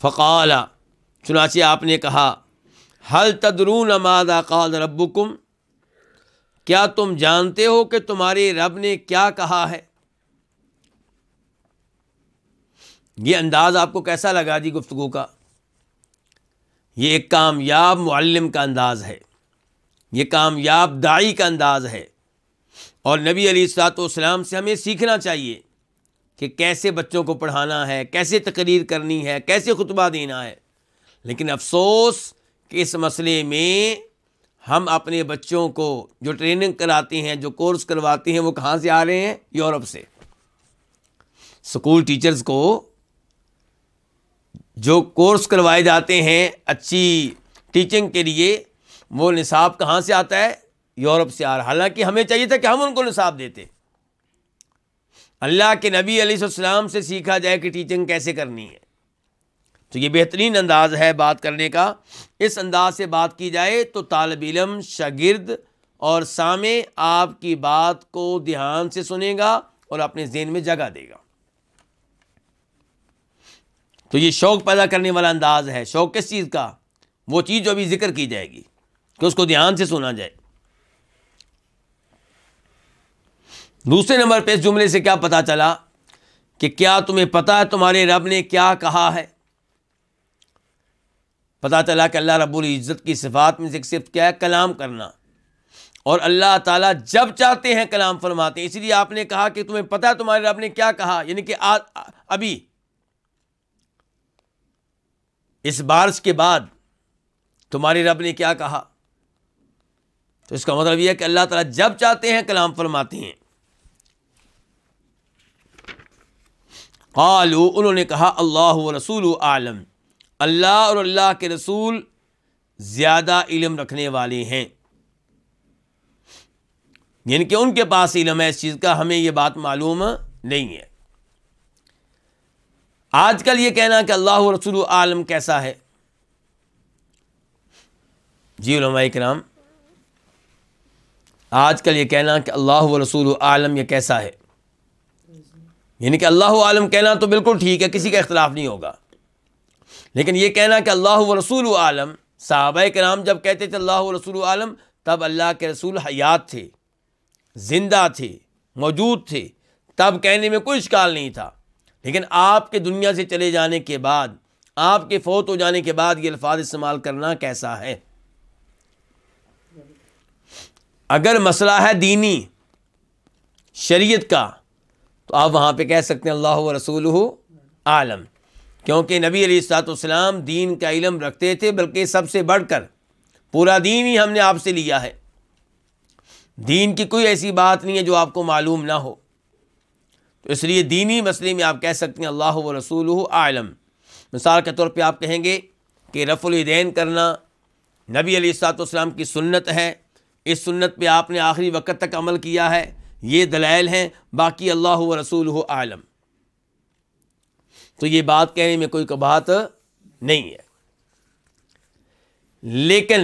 فقال، چنانچہ آپ نے کہا، هل تدرون ماذا قال ربکم، کیا تم جانتے ہو کہ تمہارے رب نے کیا کہا ہے؟ یہ انداز آپ کو کیسا لگا جی گفتگو کا؟ یہ ایک کامیاب معلم کا انداز ہے، یہ کامیاب داعی کا انداز ہے، اور نبی علیہ الصلوۃ والسلام سے ہمیں سیکھنا چاہیے کہ کیسے بچوں کو پڑھانا ہے، کیسے تقریر کرنی ہے، کیسے خطبہ دینا ہے۔ لیکن افسوس کہ اس مسئلے میں ہم اپنے بچوں کو جو ٹریننگ کراتے ہیں، جو کورس کرواتے ہیں، وہ کہاں سے آ رہے ہیں؟ یورپ سے۔ اسکول ٹیچرز کو جو کورس کروائے جاتے ہیں اچھی ٹیچنگ کے لیے، وہ نصاب کہاں سے آتا ہے؟ یورپ سے آ رہا۔ حالانکہ ہمیں چاہیے تھا کہ ہم ان کو نصاب دیتے، اللہ کے نبی علیہ السلام سے سیکھا جائے کہ ٹیچنگ کیسے کرنی ہے۔ تو یہ بہترین انداز ہے بات کرنے کا۔ اس انداز سے بات کی جائے تو طالب علم، شاگرد اور سامع آپ کی بات کو دھیان سے سنے گا اور اپنے ذہن میں جگہ دے گا۔ تو یہ شوق پیدا کرنے والا انداز ہے۔ شوق کس چیز کا؟ وہ چیز جو ابھی ذکر کی جائے گی، کہ اس کو دھیان سے سنا جائے۔ دوسرے نمبر پہ اس جملے سے کیا پتہ چلا کہ کیا تمہیں پتہ ہے تمہارے رب نے کیا کہا ہے؟ پتہ چلا کہ اللہ رب العزت کی صفات میں سے ایک صفت کیا ہے؟ کلام کرنا، اور اللہ تعالیٰ جب چاہتے ہیں کلام فرماتے ہیں۔ اسی لیے آپ نے کہا کہ تمہیں پتہ ہے تمہارے رب نے کیا کہا، یعنی کہ ابھی اس بارش کے بعد تمہارے رب نے کیا کہا۔ تو اس کا مطلب یہ ہے کہ اللہ تعالیٰ جب چاہتے ہیں کلام فرماتے ہیں۔ قالوا، انہوں نے کہا، اللہ ورسولہ اعلم، اللہ اور اللہ کے رسول زیادہ علم رکھنے والے ہیں، یعنی کہ ان کے پاس علم ہے اس چیز کا، ہمیں یہ بات معلوم نہیں ہے۔ آج کل یہ کہنا کہ اللہ و رسول عالم کیسا ہے؟ جی علماء کرام، آج کل یہ کہنا کہ اللہ و رسول عالم یہ کیسا ہے، یعنی کہ اللہ عالم کہنا تو بالکل ٹھیک ہے، کسی کا اختلاف نہیں ہوگا، لیکن یہ کہنا کہ اللہ و رسول عالم، صحابہ کرام جب کہتے تھے اللہ و رسول عالم، تب اللہ کے رسول حیات تھے، زندہ تھے، موجود تھے، تب کہنے میں کوئی اشکال نہیں تھا۔ لیکن آپ کے دنیا سے چلے جانے کے بعد، آپ کے فوت ہو جانے کے بعد یہ الفاظ استعمال کرنا کیسا ہے؟ اگر مسئلہ ہے دینی شریعت کا تو آپ وہاں پہ کہہ سکتے ہیں اللہ و رسولہ عالم، کیونکہ نبی علیہ الصلوۃ والسلام دین کا علم رکھتے تھے، بلکہ سب سے بڑھ کر پورا دین ہی ہم نے آپ سے لیا ہے۔ دین کی کوئی ایسی بات نہیں ہے جو آپ کو معلوم نہ ہو، تو اس لیے دینی مسئلے میں آپ کہہ سکتے ہیں اللہ و رسولہ عالم۔ مثال کے طور پہ آپ کہیں گے کہ رفع الیدین کرنا نبی علیہ الصلوۃ والسلام کی سنت ہے، اس سنت پہ آپ نے آخری وقت تک عمل کیا ہے، یہ دلائل ہیں، باقی اللہ و رسولہ عالم۔ تو یہ بات کہنے میں کوئی قباحت نہیں ہے۔ لیکن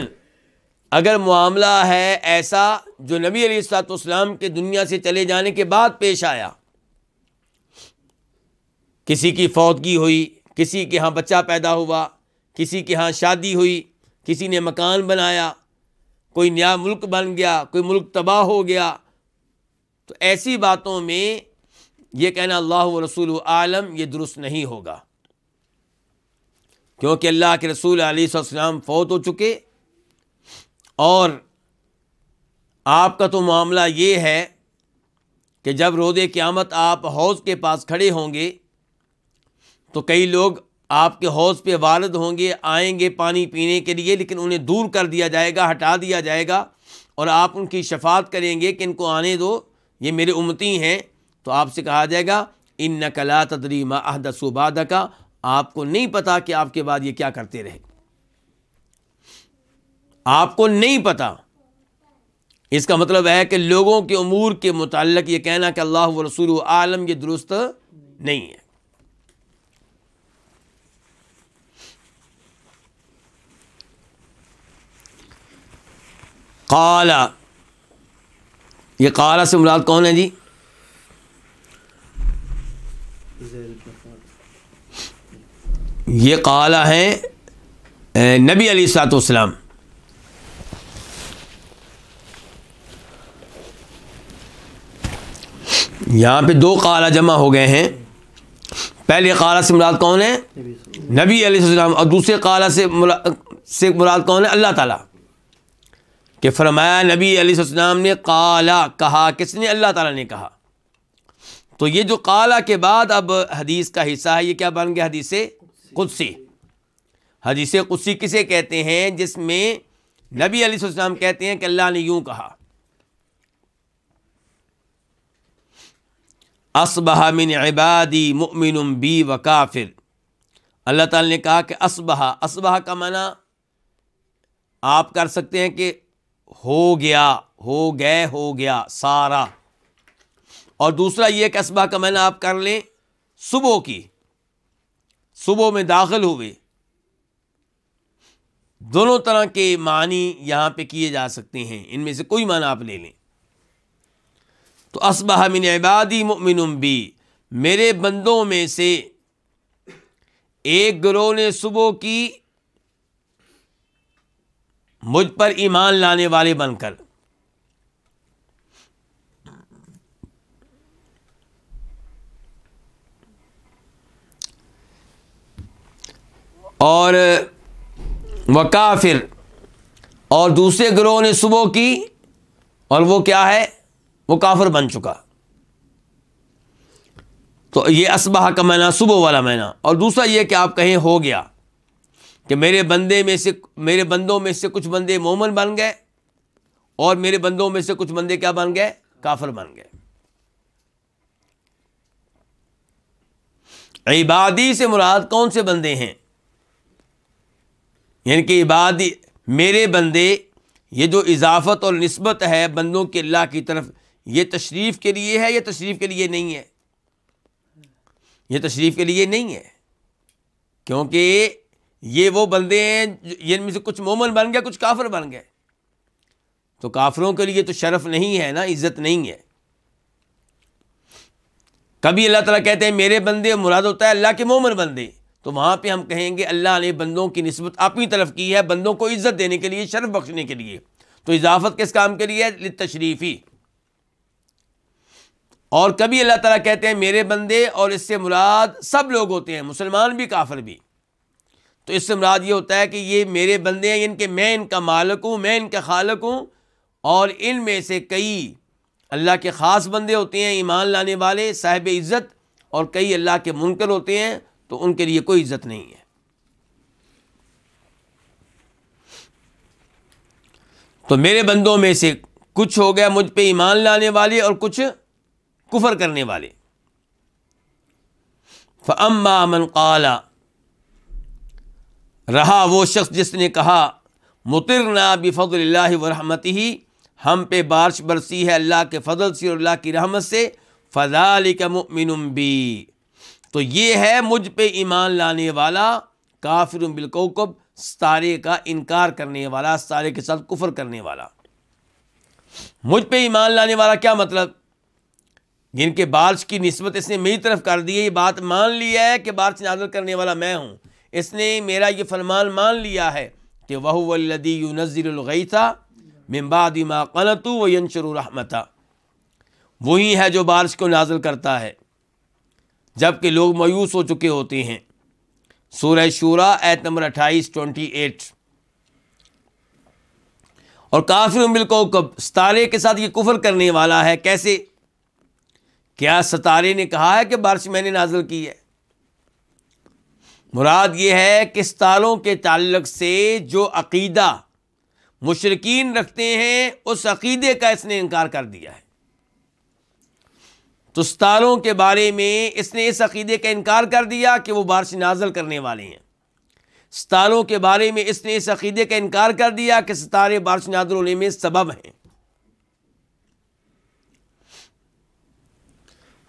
اگر معاملہ ہے ایسا جو نبی علیہ الصلوۃ والسلام کے دنیا سے چلے جانے کے بعد پیش آیا، کسی کی فوتگی ہوئی، کسی کے ہاں بچہ پیدا ہوا، کسی کے ہاں شادی ہوئی، کسی نے مکان بنایا، کوئی نیا ملک بن گیا، کوئی ملک تباہ ہو گیا، تو ایسی باتوں میں یہ کہنا اللہ و رسول عالم یہ درست نہیں ہوگا، کیونکہ اللہ کے رسول علیہ السلام فوت ہو چکے، اور آپ کا تو معاملہ یہ ہے کہ جب روز قیامت آپ حوض کے پاس کھڑے ہوں گے تو کئی لوگ آپ کے حوض پہ وارد ہوں گے، آئیں گے پانی پینے کے لیے، لیکن انہیں دور کر دیا جائے گا، ہٹا دیا جائے گا، اور آپ ان کی شفاعت کریں گے کہ ان کو آنے دو، یہ میرے امتی ہیں، تو آپ سے کہا جائے گا انک لا تدری ما احدثوا بعدک، آپ کو نہیں پتا کہ آپ کے بعد یہ کیا کرتے رہے، آپ کو نہیں پتا۔ اس کا مطلب ہے کہ لوگوں کے امور کے متعلق یہ کہنا کہ اللہ و رسولہ عالم، یہ درست نہیں ہے۔ قال، یہ قال سے مراد کون ہے جی؟ یہ قال ہے نبی علیہ الصلوۃ والسلام۔ یہاں پہ دو قال جمع ہو گئے ہیں، پہلے قال سے مراد کون ہے؟ نبی علیہ السلام، اور دوسرے قال سے مراد کون ہے؟ اللہ تعالیٰ، کہ فرمایا نبی علیہ السلام نے قالا، کہا، کس نے؟ اللہ تعالیٰ نے کہا۔ تو یہ جو قالا کے بعد اب حدیث کا حصہ ہے، یہ کیا بن گیا؟ حدیث قدسی۔ حدیث قدسی کسے کہتے ہیں؟ جس میں نبی علیہ السلام کہتے ہیں کہ اللہ نے یوں کہا، اصبح من عبادی مؤمن بی و کافر۔ اللہ تعالیٰ نے کہا کہ اصبح کا معنی آپ کر سکتے ہیں کہ ہو گیا، ہو گئے، ہو گیا سارا، اور دوسرا یہ کہ اصبح کا معنی آپ کر لیں صبح کی، صبح میں داخل ہوئے۔ دونوں طرح کے معنی یہاں پہ کیے جا سکتے ہیں، ان میں سے کوئی معنی آپ لے لیں۔ تو اصبح من عبادی مؤمن بی، میرے بندوں میں سے ایک گروہ نے صبح کی مجھ پر ایمان لانے والے بن کر، اور وکافر، اور دوسرے گروہ نے صبح کی اور وہ کیا ہے؟ وہ کافر بن چکا۔ تو یہ اصبح کا معنی صبح والا معنی، اور دوسرا یہ کہ آپ کہیں ہو گیا، کہ میرے بندوں میں سے کچھ بندے مومن بن گئے اور میرے بندوں میں سے کچھ بندے کیا بن گئے؟ کافر بن گئے۔ عبادی سے مراد کون سے بندے ہیں؟ یعنی کہ عبادی، میرے بندے، یہ جو اضافت اور نسبت ہے بندوں کے اللہ کی طرف، یہ تشریف کے لیے ہے یا تشریف کے لیے نہیں ہے؟ یہ تشریف کے لیے نہیں ہے، کیونکہ یہ وہ بندے ہیں جن میں سے کچھ مومن بن گئے، کچھ کافر بن گئے، تو کافروں کے لیے تو شرف نہیں ہے نا، عزت نہیں ہے۔ کبھی اللہ تعالیٰ کہتے ہیں میرے بندے، مراد ہوتا ہے اللہ کے مومن بندے، تو وہاں پہ ہم کہیں گے اللہ نے بندوں کی نسبت اپنی طرف کی ہے، بندوں کو عزت دینے کے لیے، شرف بخشنے کے لیے۔ تو اضافت کس کام کے لیے ہے؟ للتشریفی۔ اور کبھی اللہ تعالیٰ کہتے ہیں میرے بندے، اور اس سے مراد سب لوگ ہوتے ہیں، مسلمان بھی کافر بھی۔ تو اس سے مراد یہ ہوتا ہے کہ یہ میرے بندے ہیں، ان کے میں ان کا مالک ہوں، میں ان کا خالق ہوں، اور ان میں سے کئی اللہ کے خاص بندے ہوتے ہیں، ایمان لانے والے، صاحب عزت، اور کئی اللہ کے منکر ہوتے ہیں، تو ان کے لیے کوئی عزت نہیں ہے۔ تو میرے بندوں میں سے کچھ ہو گیا مجھ پہ ایمان لانے والے اور کچھ کفر کرنے والے۔ فَأَمَّا مَنْ قَالَ، رہا وہ شخص جس نے کہا مطرنا بفضل اللہ ورحمتہ، ہم پہ بارش برسی ہے اللہ کے فضل سے اور اللہ کی رحمت سے، فَذَلِكَ مُؤْمِنٌ بِي، تو یہ ہے مجھ پہ ایمان لانے والا، کافر بالکوكب، ستارے کا انکار کرنے والا، ستارے کے ساتھ کفر کرنے والا۔ مجھ پہ ایمان لانے والا کیا مطلب؟ جن کے بارش کی نسبت اس نے میری طرف کر دی ہے، یہ بات مان لیا ہے کہ بارش نازل کرنے والا میں ہوں، اس نے میرا یہ فرمان مان لیا ہے کہ وَهُوَ الَّذِي يُنَزِّلُ الْغَيْثَ مِن بَعْدِ مَا قَنَطُوا وَيَنشُرُ رَحْمَتَهُ، وہی ہے جو بارش کو نازل کرتا ہے جب کہ لوگ مایوس ہو چکے ہوتے ہیں۔ سورہ شورى آیت نمبر 28 اور کافر بالکوكب، ستارے کے ساتھ یہ کفر کرنے والا ہے۔ کیسے؟ کیا ستارے نے کہا ہے کہ بارش میں نے نازل کی ہے؟ مراد یہ ہے کہ ستاروں کے تعلق سے جو عقیدہ مشرکین رکھتے ہیں اس عقیدے کا اس نے انکار کر دیا ہے. تو ستاروں کے بارے میں اس نے اس عقیدے کا انکار کر دیا کہ وہ بارش نازل کرنے والے ہیں. ستاروں کے بارے میں اس نے اس عقیدے کا انکار کر دیا کہ ستارے بارش نازل ہونے میں سبب ہیں.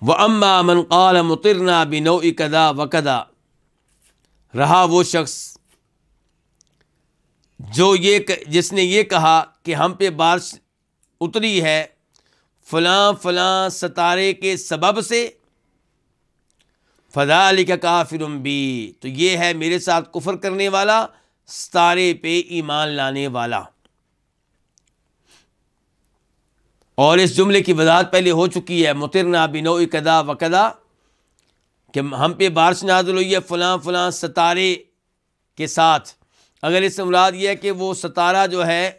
وَأَمَّا مَنْ قَالَ مُطِرْنَا بِنَوْءِ كَذَا وَكَذَا، رہا وہ شخص جس نے یہ کہا کہ ہم پہ بارش اتری ہے فلاں فلاں ستارے کے سبب سے، فَذَلِكَ كَافِرٌ بِي، تو یہ ہے میرے ساتھ کفر کرنے والا، ستارے پہ ایمان لانے والا. اور اس جملے کی وضاحت پہلے ہو چکی ہے، مطرنا بنوء کذا وکذا، کہ ہم پہ بارش نازل ہوئی ہے فلاں فلاں ستارے کے ساتھ. اگر اس سے مراد یہ ہے کہ وہ ستارہ جو ہے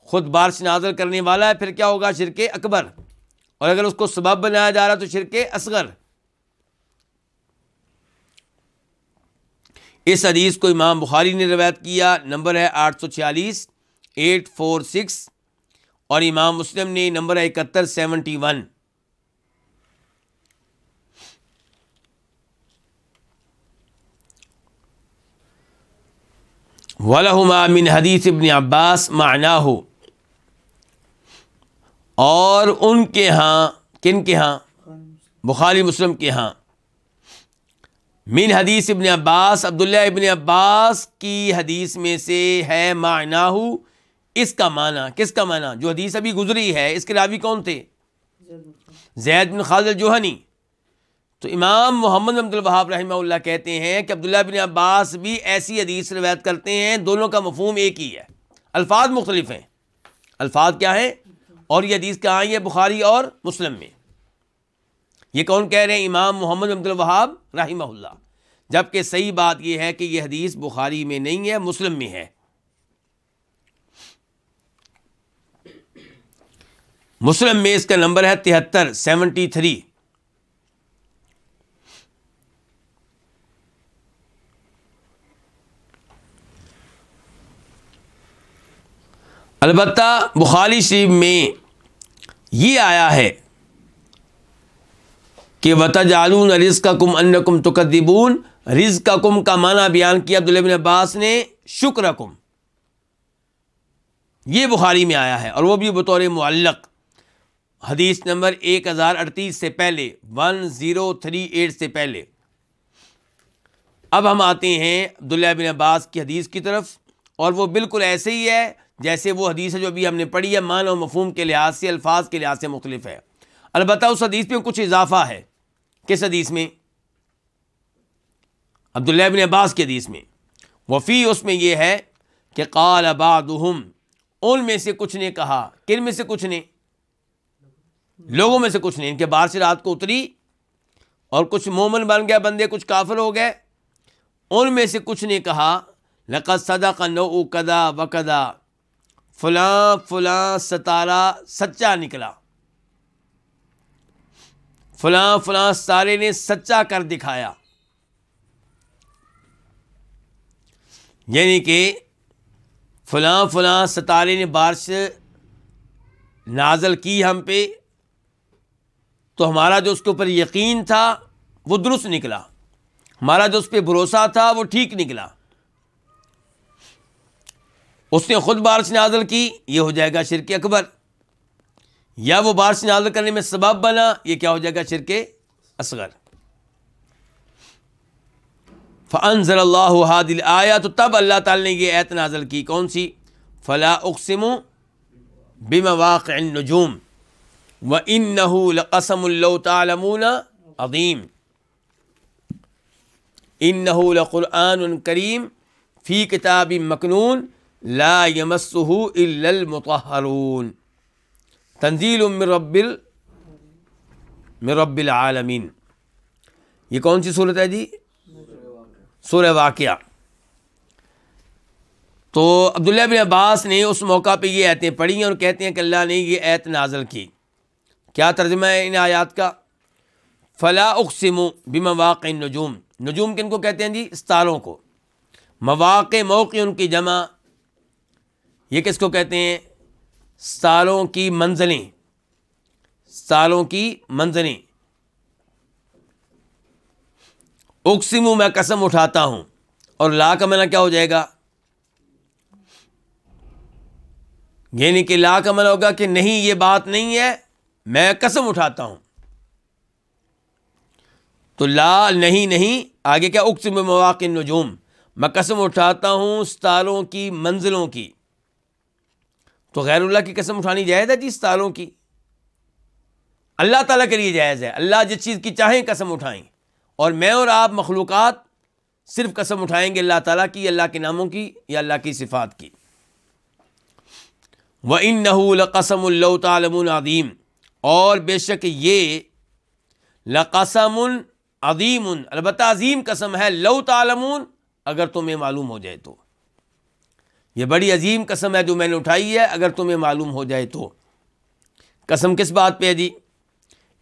خود بارش نازل کرنے والا ہے، پھر کیا ہوگا؟ شرک اکبر. اور اگر اس کو سبب بنایا جا رہا تو شرک اصغر. اس حدیث کو امام بخاری نے روایت کیا، نمبر ہے 846 846، اور امام مسلم نے نمبر ہے 7171. وَلَهُمَا مِنْ حدیث ابن عباس معناه، اور ان کے ہاں، کن کے ہاں؟ بخاری مسلم کے ہاں، من حدیث ابن عباس، عبداللہ ابن عباس کی حدیث میں سے ہے معناه، اس کا معنی. کس کا معنی؟ جو حدیث ابھی گزری ہے اس کے راوی کون تھے؟ زید بن خالد الجوہنی. تو امام محمد عبد الوہاب رحمہ اللہ کہتے ہیں کہ عبداللہ بن عباس بھی ایسی حدیث روایت کرتے ہیں، دونوں کا مفہوم ایک ہی ہے، الفاظ مختلف ہیں. الفاظ کیا ہیں؟ اور یہ حدیث کہاں آئی ہے؟ بخاری اور مسلم میں. یہ کون کہہ رہے ہیں؟ امام محمد عبد الوہاب رحمہ اللہ. جبکہ صحیح بات یہ ہے کہ یہ حدیث بخاری میں نہیں ہے، مسلم میں ہے. مسلم میں اس کا نمبر ہے 73 البتہ بخاری شریف میں یہ آیا ہے کہ وَتَجْعَلُونَ رِزْقَكُمْ أَنَّكُمْ تُكَذِّبُونَ، رزقکم کا معنی بیان کیا عبداللہ بن عباس نے شکرکم. یہ بخاری میں آیا ہے، اور وہ بھی بطور معلق، حدیث نمبر 1038 سے پہلے، 1038 سے پہلے. اب ہم آتے ہیں عبداللہ بن عباس کی حدیث کی طرف، اور وہ بالکل ایسے ہی ہے جیسے وہ حدیث ہے جو ابھی ہم نے پڑھی ہے، معنی و مفہوم کے لحاظ سے، الفاظ کے لحاظ سے مختلف ہے. البتہ اس حدیث میں کچھ اضافہ ہے. کس حدیث میں؟ عبداللہ بن عباس کی حدیث میں. وفی، اس میں یہ ہے کہ قال بعضهم، ان میں سے کچھ نے کہا. کن میں سے کچھ نے؟ لوگوں میں سے کچھ نے. ان کے بارش رات کو اتری اور کچھ مومن بن گئے بندے، کچھ کافر ہو گئے. ان میں سے کچھ نے کہا لقد صدق نوء کذا وکذا، فلاں فلاں ستارہ سچا نکلا، فلاں فلاں ستارے نے سچا کر دکھایا. یعنی کہ فلاں فلاں ستارے نے بارش نازل کی ہم پہ، تو ہمارا جو اس کے اوپر یقین تھا وہ درست نکلا، ہمارا جو اس پہ بھروسہ تھا وہ ٹھیک نکلا. اس نے خود بارش نازل کی، یہ ہو جائے گا شرک اکبر. یا وہ بارش نازل کرنے میں سبب بنا، یہ کیا ہو جائے گا؟ شرک اصغر. فانزل اللہ هذه الآیہ، تو تب اللہ تعالی نے یہ آیت نازل کی. کون سی؟ فلا اقسم بمواقع النجوم وانہ لقسم لو تعلمون عظیم انہ لقرآن کریم فی کتاب مکنون لا یمسہ الا المطہرون تنزیل من رب العالمین. یہ کون سی صورت ہے جی؟ سورہ واقعہ. تو عبداللہ بن عباس نے اس موقع پہ یہ آیتیں پڑھی ہیں اور کہتے ہیں کہ اللہ نے یہ آیت نازل کی. کیا ترجمہ ہے ان آیات کا؟ فلا اقسم بمواقع النجوم، نجوم کن کو کہتے ہیں جی؟ ستاروں کو. مواقع، موقع ان کی جمع، یہ کس کو کہتے ہیں؟ ستاروں کی منزلیں. ستاروں کی منزلیں. اقسم، میں قسم اٹھاتا ہوں. اور لا کا معنی کیا ہو جائے گا؟ یعنی کہ لا کا معنی ہوگا کہ نہیں، یہ بات نہیں ہے، میں قسم اٹھاتا ہوں. تو لا نہیں نہیں، آگے کیا؟ اقسم بمواقع النجوم، میں قسم اٹھاتا ہوں ستاروں کی منزلوں کی. تو غیر اللہ کی قسم اٹھانی جائز ہے جی؟ ستاروں کی اللہ تعالیٰ کے لیے جائز ہے. اللہ جس چیز کی چاہیں قسم اٹھائیں، اور میں اور آپ مخلوقات صرف قسم اٹھائیں گے اللہ تعالیٰ کی، اللہ کے ناموں کی یا اللہ کی صفات کی. وَإِنَّهُ لَقَسَمٌ لَوْ تَعْلَمُونَ عَظِيمٌ، اور بے شک یہ لَقَسَمٌ عظیم، البتہ عظیم قسم ہے، لو تعلمون، اگر تمہیں معلوم ہو جائے تو. یہ بڑی عظیم قسم ہے جو میں نے اٹھائی ہے، اگر تمہیں معلوم ہو جائے تو. قسم کس بات پہ ہے جی؟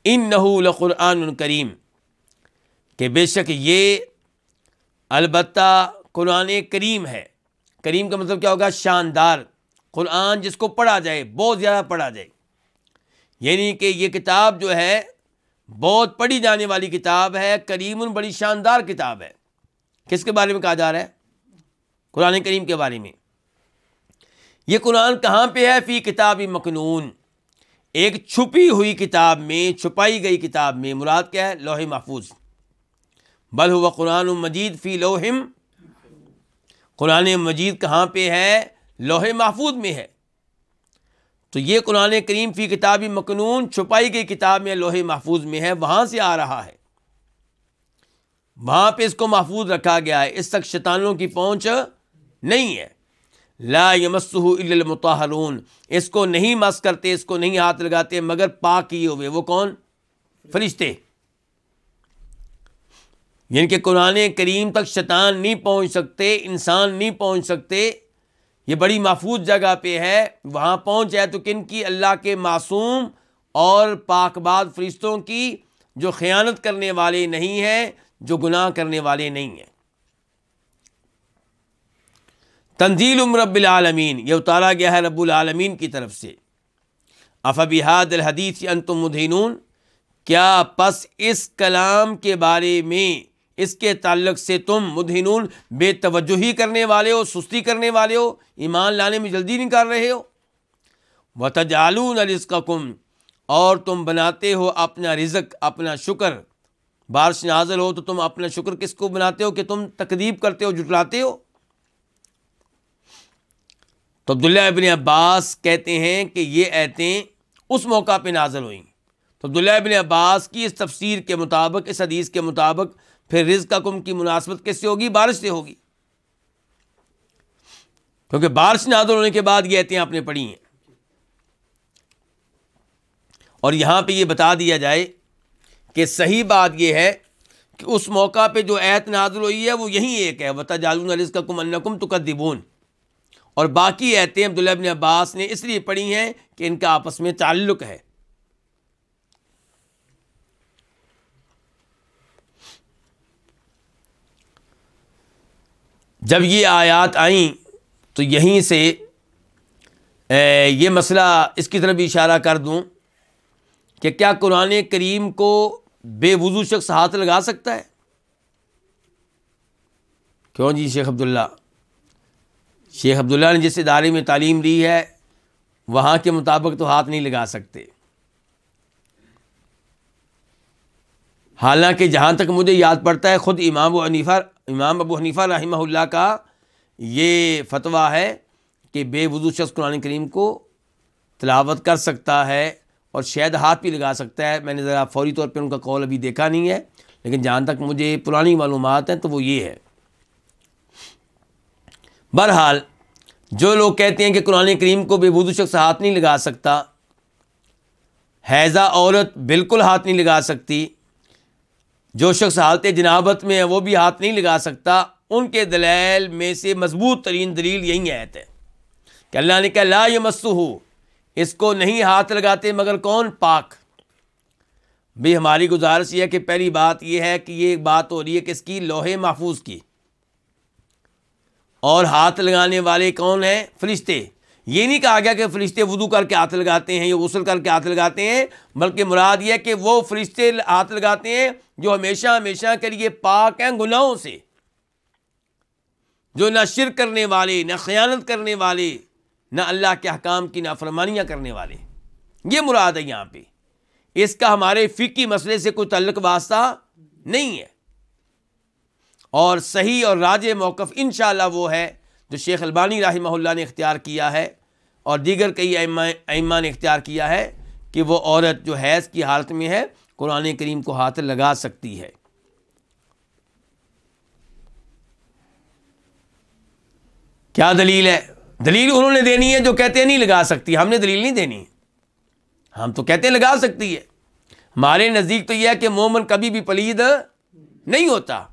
انہ لقرآن کریم، کہ بے شک یہ البتہ قرآن کریم ہے. کریم کا مطلب کیا ہوگا؟ شاندار. قرآن جس کو پڑھا جائے، بہت زیادہ پڑھا جائے، یعنی کہ یہ کتاب جو ہے بہت پڑھی جانے والی کتاب ہے. کریم، بڑی شاندار کتاب ہے. کس کے بارے میں کہا جا رہا ہے؟ قرآن کریم کے بارے میں. یہ قرآن کہاں پہ ہے؟ فی کتاب مکنون، ایک چھپی ہوئی کتاب میں، چھپائی گئی کتاب میں. مراد کیا ہے؟ لوح محفوظ. بل ہوا قرآن مجید فی لوح، قرآن مجید کہاں پہ ہے؟ لوح محفوظ میں ہے. تو یہ قرآن کریم فی کتاب مکنون، چھپائی گئی کتاب میں، لوح محفوظ میں ہے. وہاں سے آ رہا ہے، وہاں پہ اس کو محفوظ رکھا گیا ہے، اس تک شیطانوں کی پہنچ نہیں ہے. لا یمسہ الا المطہرون، اس کو نہیں مس کرتے، اس کو نہیں ہاتھ لگاتے مگر پاک کیے ہوئے. وہ کون؟ فرشتے. یعنی کہ قرآن کریم تک شیطان نہیں پہنچ سکتے، انسان نہیں پہنچ سکتے. یہ بڑی محفوظ جگہ پہ ہے. وہاں پہنچ جائے تو کن کی؟ اللہ کے معصوم اور پاک باز فرشتوں کی، جو خیانت کرنے والے نہیں ہیں، جو گناہ کرنے والے نہیں ہیں. تنزیل رب العالمین، یہ اتارا گیا ہے رب العالمین کی طرف سے. افبہذا الحدیث انتم مدہنون، کیا پس اس کلام کے بارے میں، اس کے تعلق سے تم مدہنون، بے توجہی کرنے والے ہو، سستی کرنے والے ہو، ایمان لانے میں جلدی نہیں کر رہے ہو. وَتَجْعَلُونَ رِزْقَكُمْ، اور تم بناتے ہو اپنا رزق، اپنا شکر. بارش نازل ہو تو تم اپنا شکر کس کو بناتے ہو؟ کہ تم تکذیب کرتے ہو، جھٹلاتے ہو. تو عبداللہ ابن عباس کہتے ہیں کہ یہ آیتیں اس موقع پہ نازل ہوئیں. تو عبداللہ ابن عباس کی اس تفسیر کے مطابق، اس حدیث کے مطابق، پھر رزقکم کی مناسبت کس سے ہوگی؟ بارش سے ہوگی، کیونکہ بارش نازل ہونے کے بعد یہ آیتیں آپ نے پڑھی ہیں. اور یہاں پہ یہ بتا دیا جائے کہ صحیح بات یہ ہے کہ اس موقع پہ جو آیت نازل ہوئی ہے وہ یہی ایک ہے، وَتَجْعَلُونَ رِزْقَكُمْ أَنَّكُمْ تُكَذِّبُونَ. اور باقی آیتیں عبداللہ ابن عباس نے اس لیے پڑھی ہیں کہ ان کا آپس میں تعلق ہے. جب یہ آیات آئیں تو یہیں سے یہ مسئلہ اس کی طرف بھی اشارہ کر دوں کہ کیا قرآن کریم کو بے وضو شخص ہاتھ لگا سکتا ہے؟ کیوں جی شیخ عبداللہ؟ شیخ عبداللہ نے جس ادارے میں تعلیم دی ہے وہاں کے مطابق تو ہاتھ نہیں لگا سکتے. حالانکہ جہاں تک مجھے یاد پڑتا ہے خود امام ابو حنیفہ رحمہ اللہ کا یہ فتویٰ ہے کہ بے وضو شخص قرآن کریم کو تلاوت کر سکتا ہے اور شاید ہاتھ بھی لگا سکتا ہے. میں نے ذرا فوری طور پہ ان کا قول ابھی دیکھا نہیں ہے، لیکن جہاں تک مجھے پرانی معلومات ہیں تو وہ یہ ہے. بہرحال جو لوگ کہتے ہیں کہ قرآن کریم کو بے وضو شخص ہاتھ نہیں لگا سکتا، حیضہ عورت بالکل ہاتھ نہیں لگا سکتی، جو شخص حالت جنابت میں ہے وہ بھی ہاتھ نہیں لگا سکتا، ان کے دلائل میں سے مضبوط ترین دلیل یہی آیت ہے کہ اللہ نے کہا لا یمسہ، اس کو نہیں ہاتھ لگاتے مگر کون؟ پاک. بھی ہماری گزارش یہ ہے کہ پہلی بات یہ ہے کہ یہ بات ہو رہی ہے کس کی؟ لوح محفوظ کی. اور ہاتھ لگانے والے کون ہیں؟ فرشتے. یہ نہیں کہا گیا کہ فرشتے وضو کر کے ہاتھ لگاتے ہیں یا غسل کر کے ہاتھ لگاتے ہیں، بلکہ مراد یہ ہے کہ وہ فرشتے ہاتھ لگاتے ہیں جو ہمیشہ ہمیشہ کے لیے پاک ہیں گناہوں سے، جو نہ شرک کرنے والے، نہ خیانت کرنے والے، نہ اللہ کے احکام کی نافرمانیاں کرنے والے. یہ مراد ہے یہاں پہ. اس کا ہمارے فقہی مسئلے سے کوئی تعلق واسطہ نہیں ہے. اور صحیح اور راجح موقف انشاءاللہ وہ ہے جو شیخ البانی رحمہ اللہ نے اختیار کیا ہے اور دیگر کئی ائمہ نے اختیار کیا ہے کہ وہ عورت جو حیض کی حالت میں ہے قرآن کریم کو ہاتھ لگا سکتی ہے. کیا دلیل ہے؟ دلیل انہوں نے دینی ہے جو کہتے ہیں نہیں لگا سکتی. ہم نے دلیل نہیں دینی. ہم تو کہتے ہیں لگا سکتی ہے. ہمارے نزدیک تو یہ ہے کہ مومن کبھی بھی پلید نہیں ہوتا.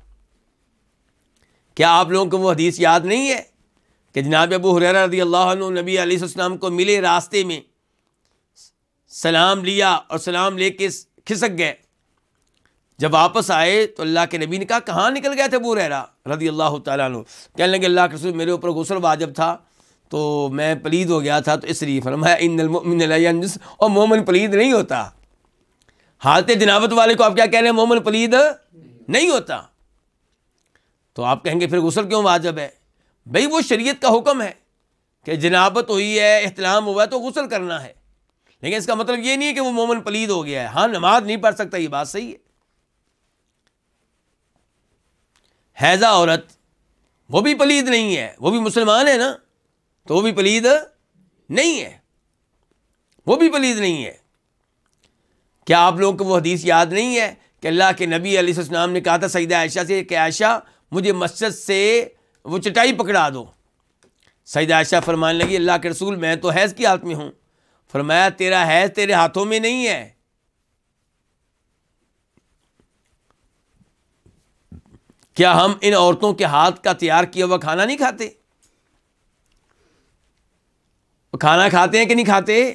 کیا آپ لوگوں کو وہ حدیث یاد نہیں ہے کہ جناب ابو ہریرہ رضی اللہ عنہ نبی علیہ السلام کو ملے راستے میں، سلام لیا اور سلام لے کے کھسک گئے. جب واپس آئے تو اللہ کے نبی نے کہا کہاں نکل گئے تھے ابو ہریرہ رضی اللہ تعالیٰ عنہ؟ کہنے لگے اللہ کے رسول میرے اوپر غسل واجب تھا تو میں پلید ہو گیا تھا تو اس لیے. فرمایا ان المؤمن لا ینجس، اور مومن پلید نہیں ہوتا. حالت جنابت والے کو آپ کیا کہہ رہے ہیں؟ مومن پلید نہیں ہوتا. تو آپ کہیں گے پھر غسل کیوں واجب ہے؟ بھئی وہ شریعت کا حکم ہے کہ جنابت ہوئی ہے، احتلام ہوا ہے تو غسل کرنا ہے، لیکن اس کا مطلب یہ نہیں ہے کہ وہ مومن پلید ہو گیا ہے. ہاں نماز نہیں پڑھ سکتا، یہ بات صحیح ہے. حیضہ عورت وہ بھی پلید نہیں ہے، وہ بھی مسلمان ہے نا، تو وہ بھی پلید نہیں ہے، وہ بھی پلید نہیں ہے. کیا آپ لوگوں کو وہ حدیث یاد نہیں ہے کہ اللہ کے نبی علیہ السلام نے کہا تھا سیدہ عائشہ سے کہ عائشہ مجھے مسجد سے وہ چٹائی پکڑا دو. سیدہ عائشہ فرمانے لگی اللہ کے رسول میں تو حیض کی حالت میں ہوں. فرمایا تیرا حیض تیرے ہاتھوں میں نہیں ہے. کیا ہم ان عورتوں کے ہاتھ کا تیار کیا ہوا کھانا نہیں کھاتے؟ کھانا کھاتے ہیں کہ نہیں کھاتے؟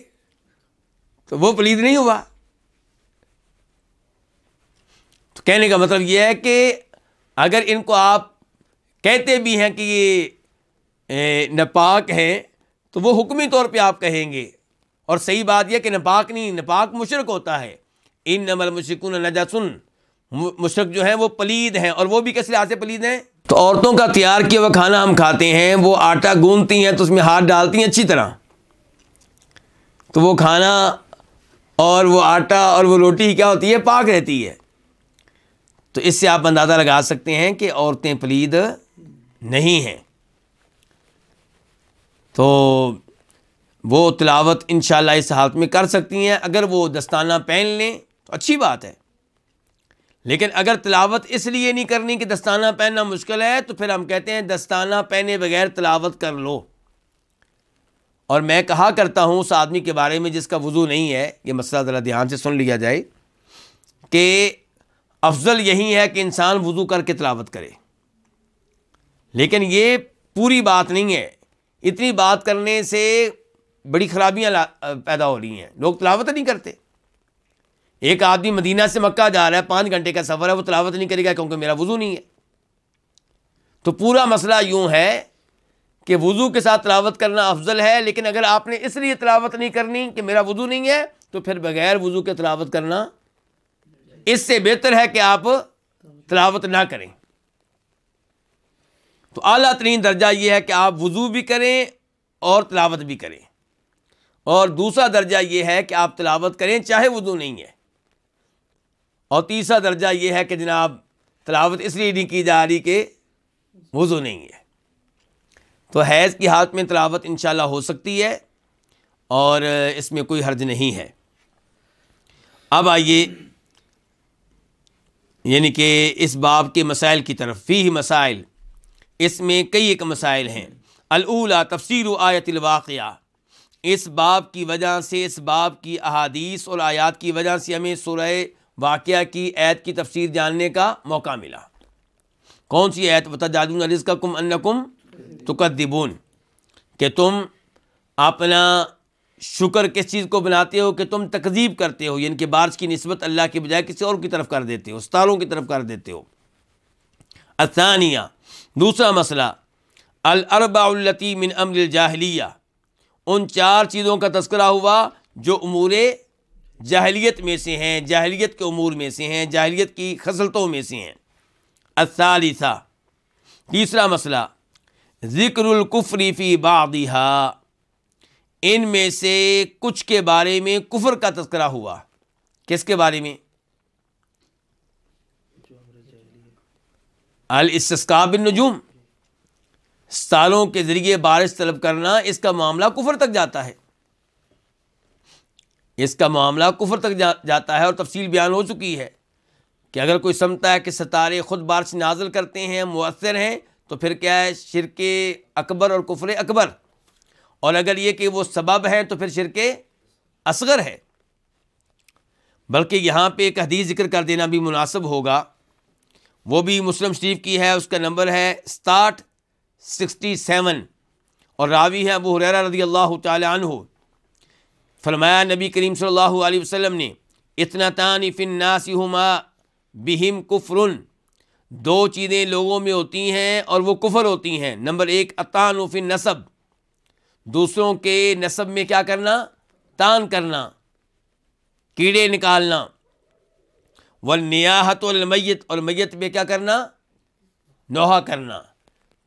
تو وہ پلید نہیں ہوا. تو کہنے کا مطلب یہ ہے کہ اگر ان کو آپ کہتے بھی ہیں کہ یہ ناپاک ہیں تو وہ حکمی طور پہ آپ کہیں گے، اور صحیح بات یہ کہ ناپاک نہیں، ناپاک مشرک ہوتا ہے. انما المشرکون نجس، مشرک جو ہیں وہ پلید ہیں، اور وہ بھی کس لحاظ سے پلید ہیں؟ تو عورتوں کا تیار کیا ہوا کھانا ہم کھاتے ہیں، وہ آٹا گوندتی ہیں تو اس میں ہاتھ ڈالتی ہیں اچھی طرح، تو وہ کھانا اور وہ آٹا اور وہ روٹی کیا ہوتی ہے؟ پاک رہتی ہے. تو اس سے آپ اندازہ لگا سکتے ہیں کہ عورتیں پلید نہیں ہیں. تو وہ تلاوت انشاءاللہ اس حالت میں کر سکتی ہیں. اگر وہ دستانہ پہن لیں تو اچھی بات ہے، لیکن اگر تلاوت اس لیے نہیں کرنی کہ دستانہ پہننا مشکل ہے تو پھر ہم کہتے ہیں دستانہ پہنے بغیر تلاوت کر لو. اور میں کہا کرتا ہوں اس آدمی کے بارے میں جس کا وضو نہیں ہے، یہ مسئلہ ذرا دھیان سے سن لیا جائے، کہ افضل یہی ہے کہ انسان وضو کر کے تلاوت کرے، لیکن یہ پوری بات نہیں ہے. اتنی بات کرنے سے بڑی خرابیاں پیدا ہو رہی ہیں، لوگ تلاوت نہیں کرتے. ایک آدمی مدینہ سے مکہ جا رہا ہے، 5 گھنٹے کا سفر ہے، وہ تلاوت نہیں کرے گا کیونکہ میرا وضو نہیں ہے. تو پورا مسئلہ یوں ہے کہ وضو کے ساتھ تلاوت کرنا افضل ہے، لیکن اگر آپ نے اس لیے تلاوت نہیں کرنی کہ میرا وضو نہیں ہے تو پھر بغیر وضو کے تلاوت کرنا اس سے بہتر ہے کہ آپ تلاوت نہ کریں. تو اعلیٰ ترین درجہ یہ ہے کہ آپ وضو بھی کریں اور تلاوت بھی کریں، اور دوسرا درجہ یہ ہے کہ آپ تلاوت کریں چاہے وضو نہیں ہے، اور تیسرا درجہ یہ ہے کہ جناب تلاوت اس لیے نہیں کی جا رہی کہ وضو نہیں ہے. تو حیض کی حالت میں تلاوت انشاءاللہ ہو سکتی ہے اور اس میں کوئی حرج نہیں ہے. اب آئیے یعنی کہ اس باب کے مسائل کی طرف. فیہ مسائل، اس میں کئی ایک مسائل ہیں. الاولی تفسیر آیت الواقعہ، اس باب کی وجہ سے، اس باب کی احادیث اور آیات کی وجہ سے ہمیں سورہ واقعہ کی آیت کی تفسیر جاننے کا موقع ملا. کون سی آیت؟ وَتَجْعَلُونَ رِزْقَكُمْ أَنَّكُمْ تُكَذِّبُونَ، کہ تم اپنا شکر کس چیز کو بناتے ہو کہ تم تکذیب کرتے ہو، یعنی کہ بارش کی نسبت اللہ کی بجائے کسی اور کی طرف کر دیتے ہو، ستاروں کی طرف کر دیتے ہو۔ الثانیہ، دوسرا مسئلہ، الاربع التی من امر الجاہلیہ، ان 4 چیزوں کا تذکرہ ہوا جو امور جاہلیت میں سے ہیں، جاہلیت کے امور میں سے ہیں، جاہلیت کی خصلتوں میں سے ہیں۔ الثالثہ، تیسرا مسئلہ، ذکر الکفر فی بعضھا، ان میں سے کچھ کے بارے میں کفر کا تذکرہ ہوا۔ کس کے بارے میں؟ الاستسقاء بالنجوم، ستاروں کے ذریعے بارش طلب کرنا، اس کا معاملہ کفر تک جاتا ہے، اس کا معاملہ کفر تک جاتا ہے، اور تفصیل بیان ہو چکی ہے کہ اگر کوئی سمجھتا ہے کہ ستارے خود بارش نازل کرتے ہیں، مؤثر ہیں، تو پھر کیا ہے؟ شرک اکبر اور کفر اکبر، اور اگر یہ کہ وہ سبب ہے تو پھر شرک اصغر ہے۔ بلکہ یہاں پہ ایک حدیث ذکر کر دینا بھی مناسب ہوگا، وہ بھی مسلم شریف کی ہے، اس کا نمبر ہے 67، اور راوی ہے ابو ہریرہ رضی اللہ تعالی عنہ۔ فرمایا نبی کریم صلی اللہ علیہ وسلم نے، اثنتان فی الناس ہما بہم کفر، 2 چیزیں لوگوں میں ہوتی ہیں اور وہ کفر ہوتی ہیں۔ نمبر 1، الطعن فی النسب، دوسروں کے نسب میں کیا کرنا؟ طعن کرنا، کیڑے نکالنا۔ والنیاحۃ المیت، اور میت میں کیا کرنا؟ نوحہ کرنا۔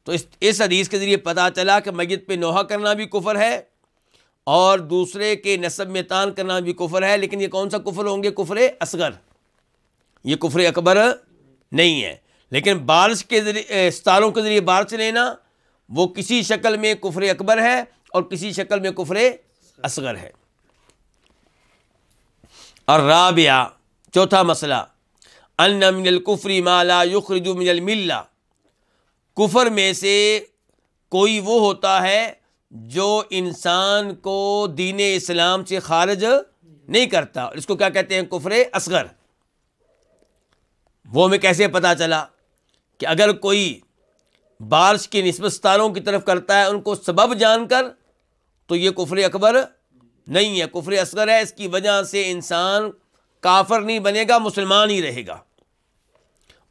تو اس حدیث کے ذریعے پتہ چلا کہ میت پہ نوحہ کرنا بھی کفر ہے، اور دوسرے کے نسب میں طعن کرنا بھی کفر ہے، لیکن یہ کون سا کفر ہوں گے؟ کفر اصغر، یہ کفر اکبر نہیں ہے۔ لیکن بارش کے ذریعے، ستاروں کے ذریعے بارش لینا، وہ کسی شکل میں کفر اکبر ہے اور کسی شکل میں کفر اصغر ہے۔ الرابعہ، چوتھا مسئلہ، ان من الکفر ما لا یخرج من الملہ، کفر میں سے کوئی وہ ہوتا ہے جو انسان کو دین اسلام سے خارج نہیں کرتا، اس کو کیا کہتے ہیں؟ کفر اصغر۔ وہ ہمیں کیسے پتہ چلا کہ اگر کوئی بارش کی نسبت ستاروں کی طرف کرتا ہے ان کو سبب جان کر، تو یہ کفر اکبر نہیں ہے، کفر اصغر ہے۔ اس کی وجہ سے انسان کافر نہیں بنے گا، مسلمان ہی رہے گا۔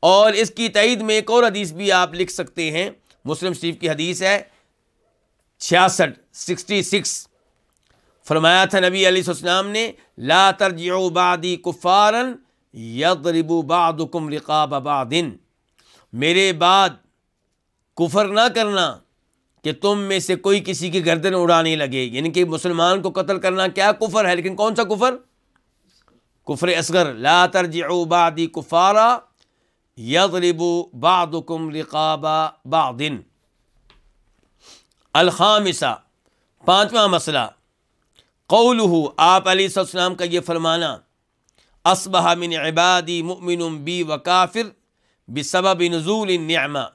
اور اس کی تائید میں ایک اور حدیث بھی آپ لکھ سکتے ہیں، مسلم شریف کی حدیث ہے 66، فرمایا تھا نبی علیہ السلام نے، لا ترجعوا بعدی کفارا یضرب بعضکم رقاب بعض، میرے بعد کفر نہ کرنا کہ تم میں سے کوئی کسی کی گردن اڑانے لگے، یعنی کہ مسلمان کو قتل کرنا کیا کفر ہے، لیکن کون سا کفر؟ کفر اصغر۔ لا ترجعوا بعدی کفارا یضرب بعضکم رقاب بعض۔ الخامسہ، پانچواں مسئلہ، قولہ، آپ علیہ السلام کا یہ فرمانا، اصبح من عبادی مؤمن بی وکافر بسبب نزول النعمہ،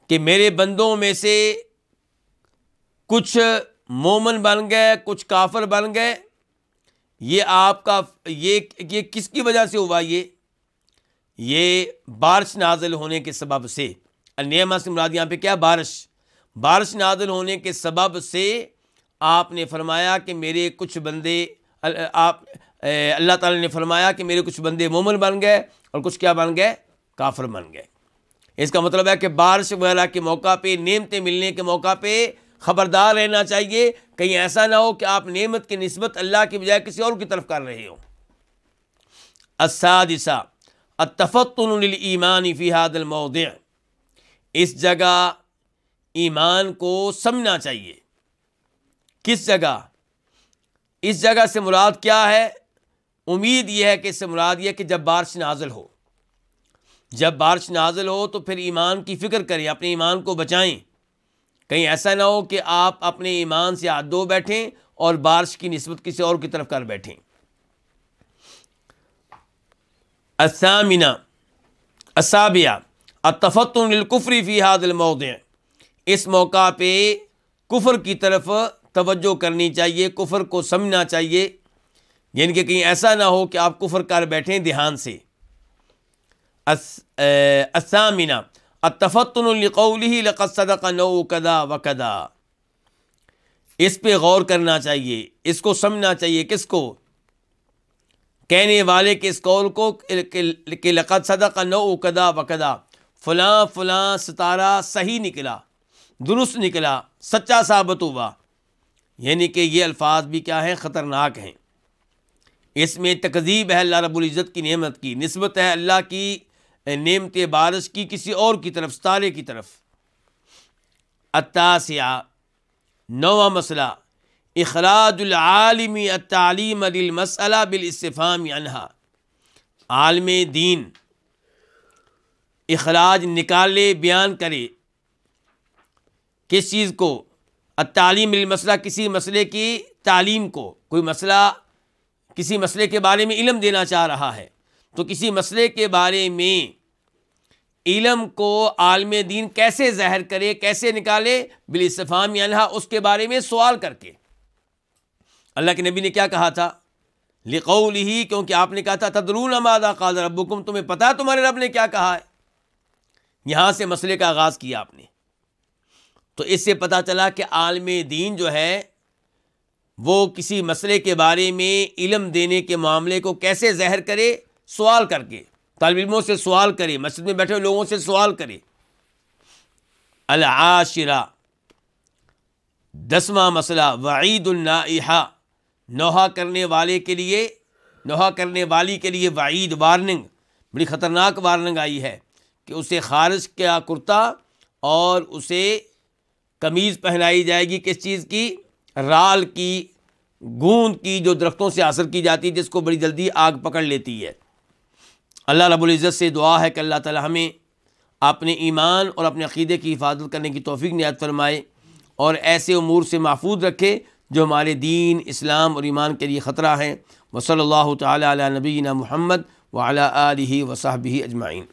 کہ میرے بندوں میں سے کچھ مومن بن گئے، کچھ کافر بن گئے، یہ آپ کا یہ کس کی وجہ سے ہوا؟ یہ بارش نازل ہونے کے سبب سے۔ النعمہ سے مراد یہاں پہ کیا؟ بارش نازل ہونے کے سبب سے آپ نے فرمایا کہ میرے کچھ بندے، اللہ تعالی نے فرمایا کہ میرے کچھ بندے مومن بن گئے اور کچھ کیا بن گئے؟ کافر بن گئے۔ اس کا مطلب ہے کہ بارش وغیرہ کے موقع پہ، نعمتیں ملنے کے موقع پہ خبردار رہنا چاہیے، کہیں ایسا نہ ہو کہ آپ نعمت کی نسبت اللہ کی بجائے کسی اور کی طرف کر رہے ہو۔ السادسہ، التفطن للایمان فی ھذا الموضع، اس جگہ ایمان کو سمجھنا چاہیے۔ کس جگہ؟ اس جگہ سے مراد کیا ہے؟ امید یہ ہے کہ اس سے مراد یہ ہے کہ جب بارش نازل ہو، جب بارش نازل ہو تو پھر ایمان کی فکر کریں، اپنے ایمان کو بچائیں، کہیں ایسا نہ ہو کہ آپ اپنے ایمان سے ہاتھ دھو بیٹھیں اور بارش کی نسبت کسی اور کی طرف کر بیٹھیں۔ السابعہ، التفطن للکفر فی ھذا الموضع، اس موقع پہ کفر کی طرف توجہ کرنی چاہیے، کفر کو سمجھنا چاہیے، یعنی کہ کہیں ایسا نہ ہو کہ آپ کفر کر بیٹھیں دھیان سے۔ الثامنہ، التفطن لقولہ لقد صدق نوع کذا وکذا، اس پہ غور کرنا چاہیے، اس کو سمجھنا چاہیے۔ کس کو؟ کہنے والے کے اس قول کو کہ لقد صدق نوع کدا وکدا، فلاں فلاں ستارہ صحیح نکلا، درست نکلا، سچا ثابت ہوا، یعنی کہ یہ الفاظ بھی کیا ہیں؟ خطرناک ہیں۔ اس میں تکذیب ہے اللہ رب العزت کی نعمت کی، نسبت ہے اللہ کی نعمت بارش کی کسی اور کی طرف، ستارے کی طرف۔ التاسعہ، نواں مسئلہ، اخراج العالم التعلیم للمسئلہ بالاستفہام عنہا، عالم دین اخراج نکالے، بیان کرے، کس چیز کو؟ التعلیم للمسئلہ، کسی مسئلے کی تعلیم کو۔ کوئی مسئلہ، کسی مسئلے کے بارے میں علم دینا چاہ رہا ہے، تو کسی مسئلے کے بارے میں علم کو عالم دین کیسے ظاہر کرے، کیسے نکالے؟ بالاستفہام عنہا، اس کے بارے میں سوال کر کے۔ اللہ کے نبی نے کیا کہا تھا؟ لقولہ، کیونکہ آپ نے کہا تھا تدرون ماذا قال ربکم، تمہیں پتا ہے تمہارے رب نے کیا کہا ہے۔ یہاں سے مسئلے کا آغاز کیا آپ نے، تو اس سے پتہ چلا کہ عالم دین جو ہے وہ کسی مسئلے کے بارے میں علم دینے کے معاملے کو کیسے ظاہر کرے؟ سوال کر کے، طالب علموں سے سوال کرے، مسجد میں بیٹھے لوگوں سے سوال کرے۔ العاشرہ، 10واں مسئلہ، وعید النائحہ، نوحہ کرنے والے کے لیے، نوحہ کرنے والی کے لیے وعید، وارننگ، بڑی خطرناک وارننگ آئی ہے کہ اسے خارج کیا کرتا اور اسے قمیض پہنائی جائے گی، کس چیز کی؟ رال کی، گوند کی، جو درختوں سے حاصل کی جاتی ہے، جس کو بڑی جلدی آگ پکڑ لیتی ہے۔ اللہ رب العزت سے دعا ہے کہ اللہ تعالی ہمیں اپنے ایمان اور اپنے عقیدے کی حفاظت کرنے کی توفیق عنایت فرمائے اور ایسے امور سے محفوظ رکھے جو ہمارے دین، اسلام اور ایمان کے لیے خطرہ ہیں۔ وصلی اللہ تعالی علی نبینا محمد وعلی آلہ وصحبہ اجمعین۔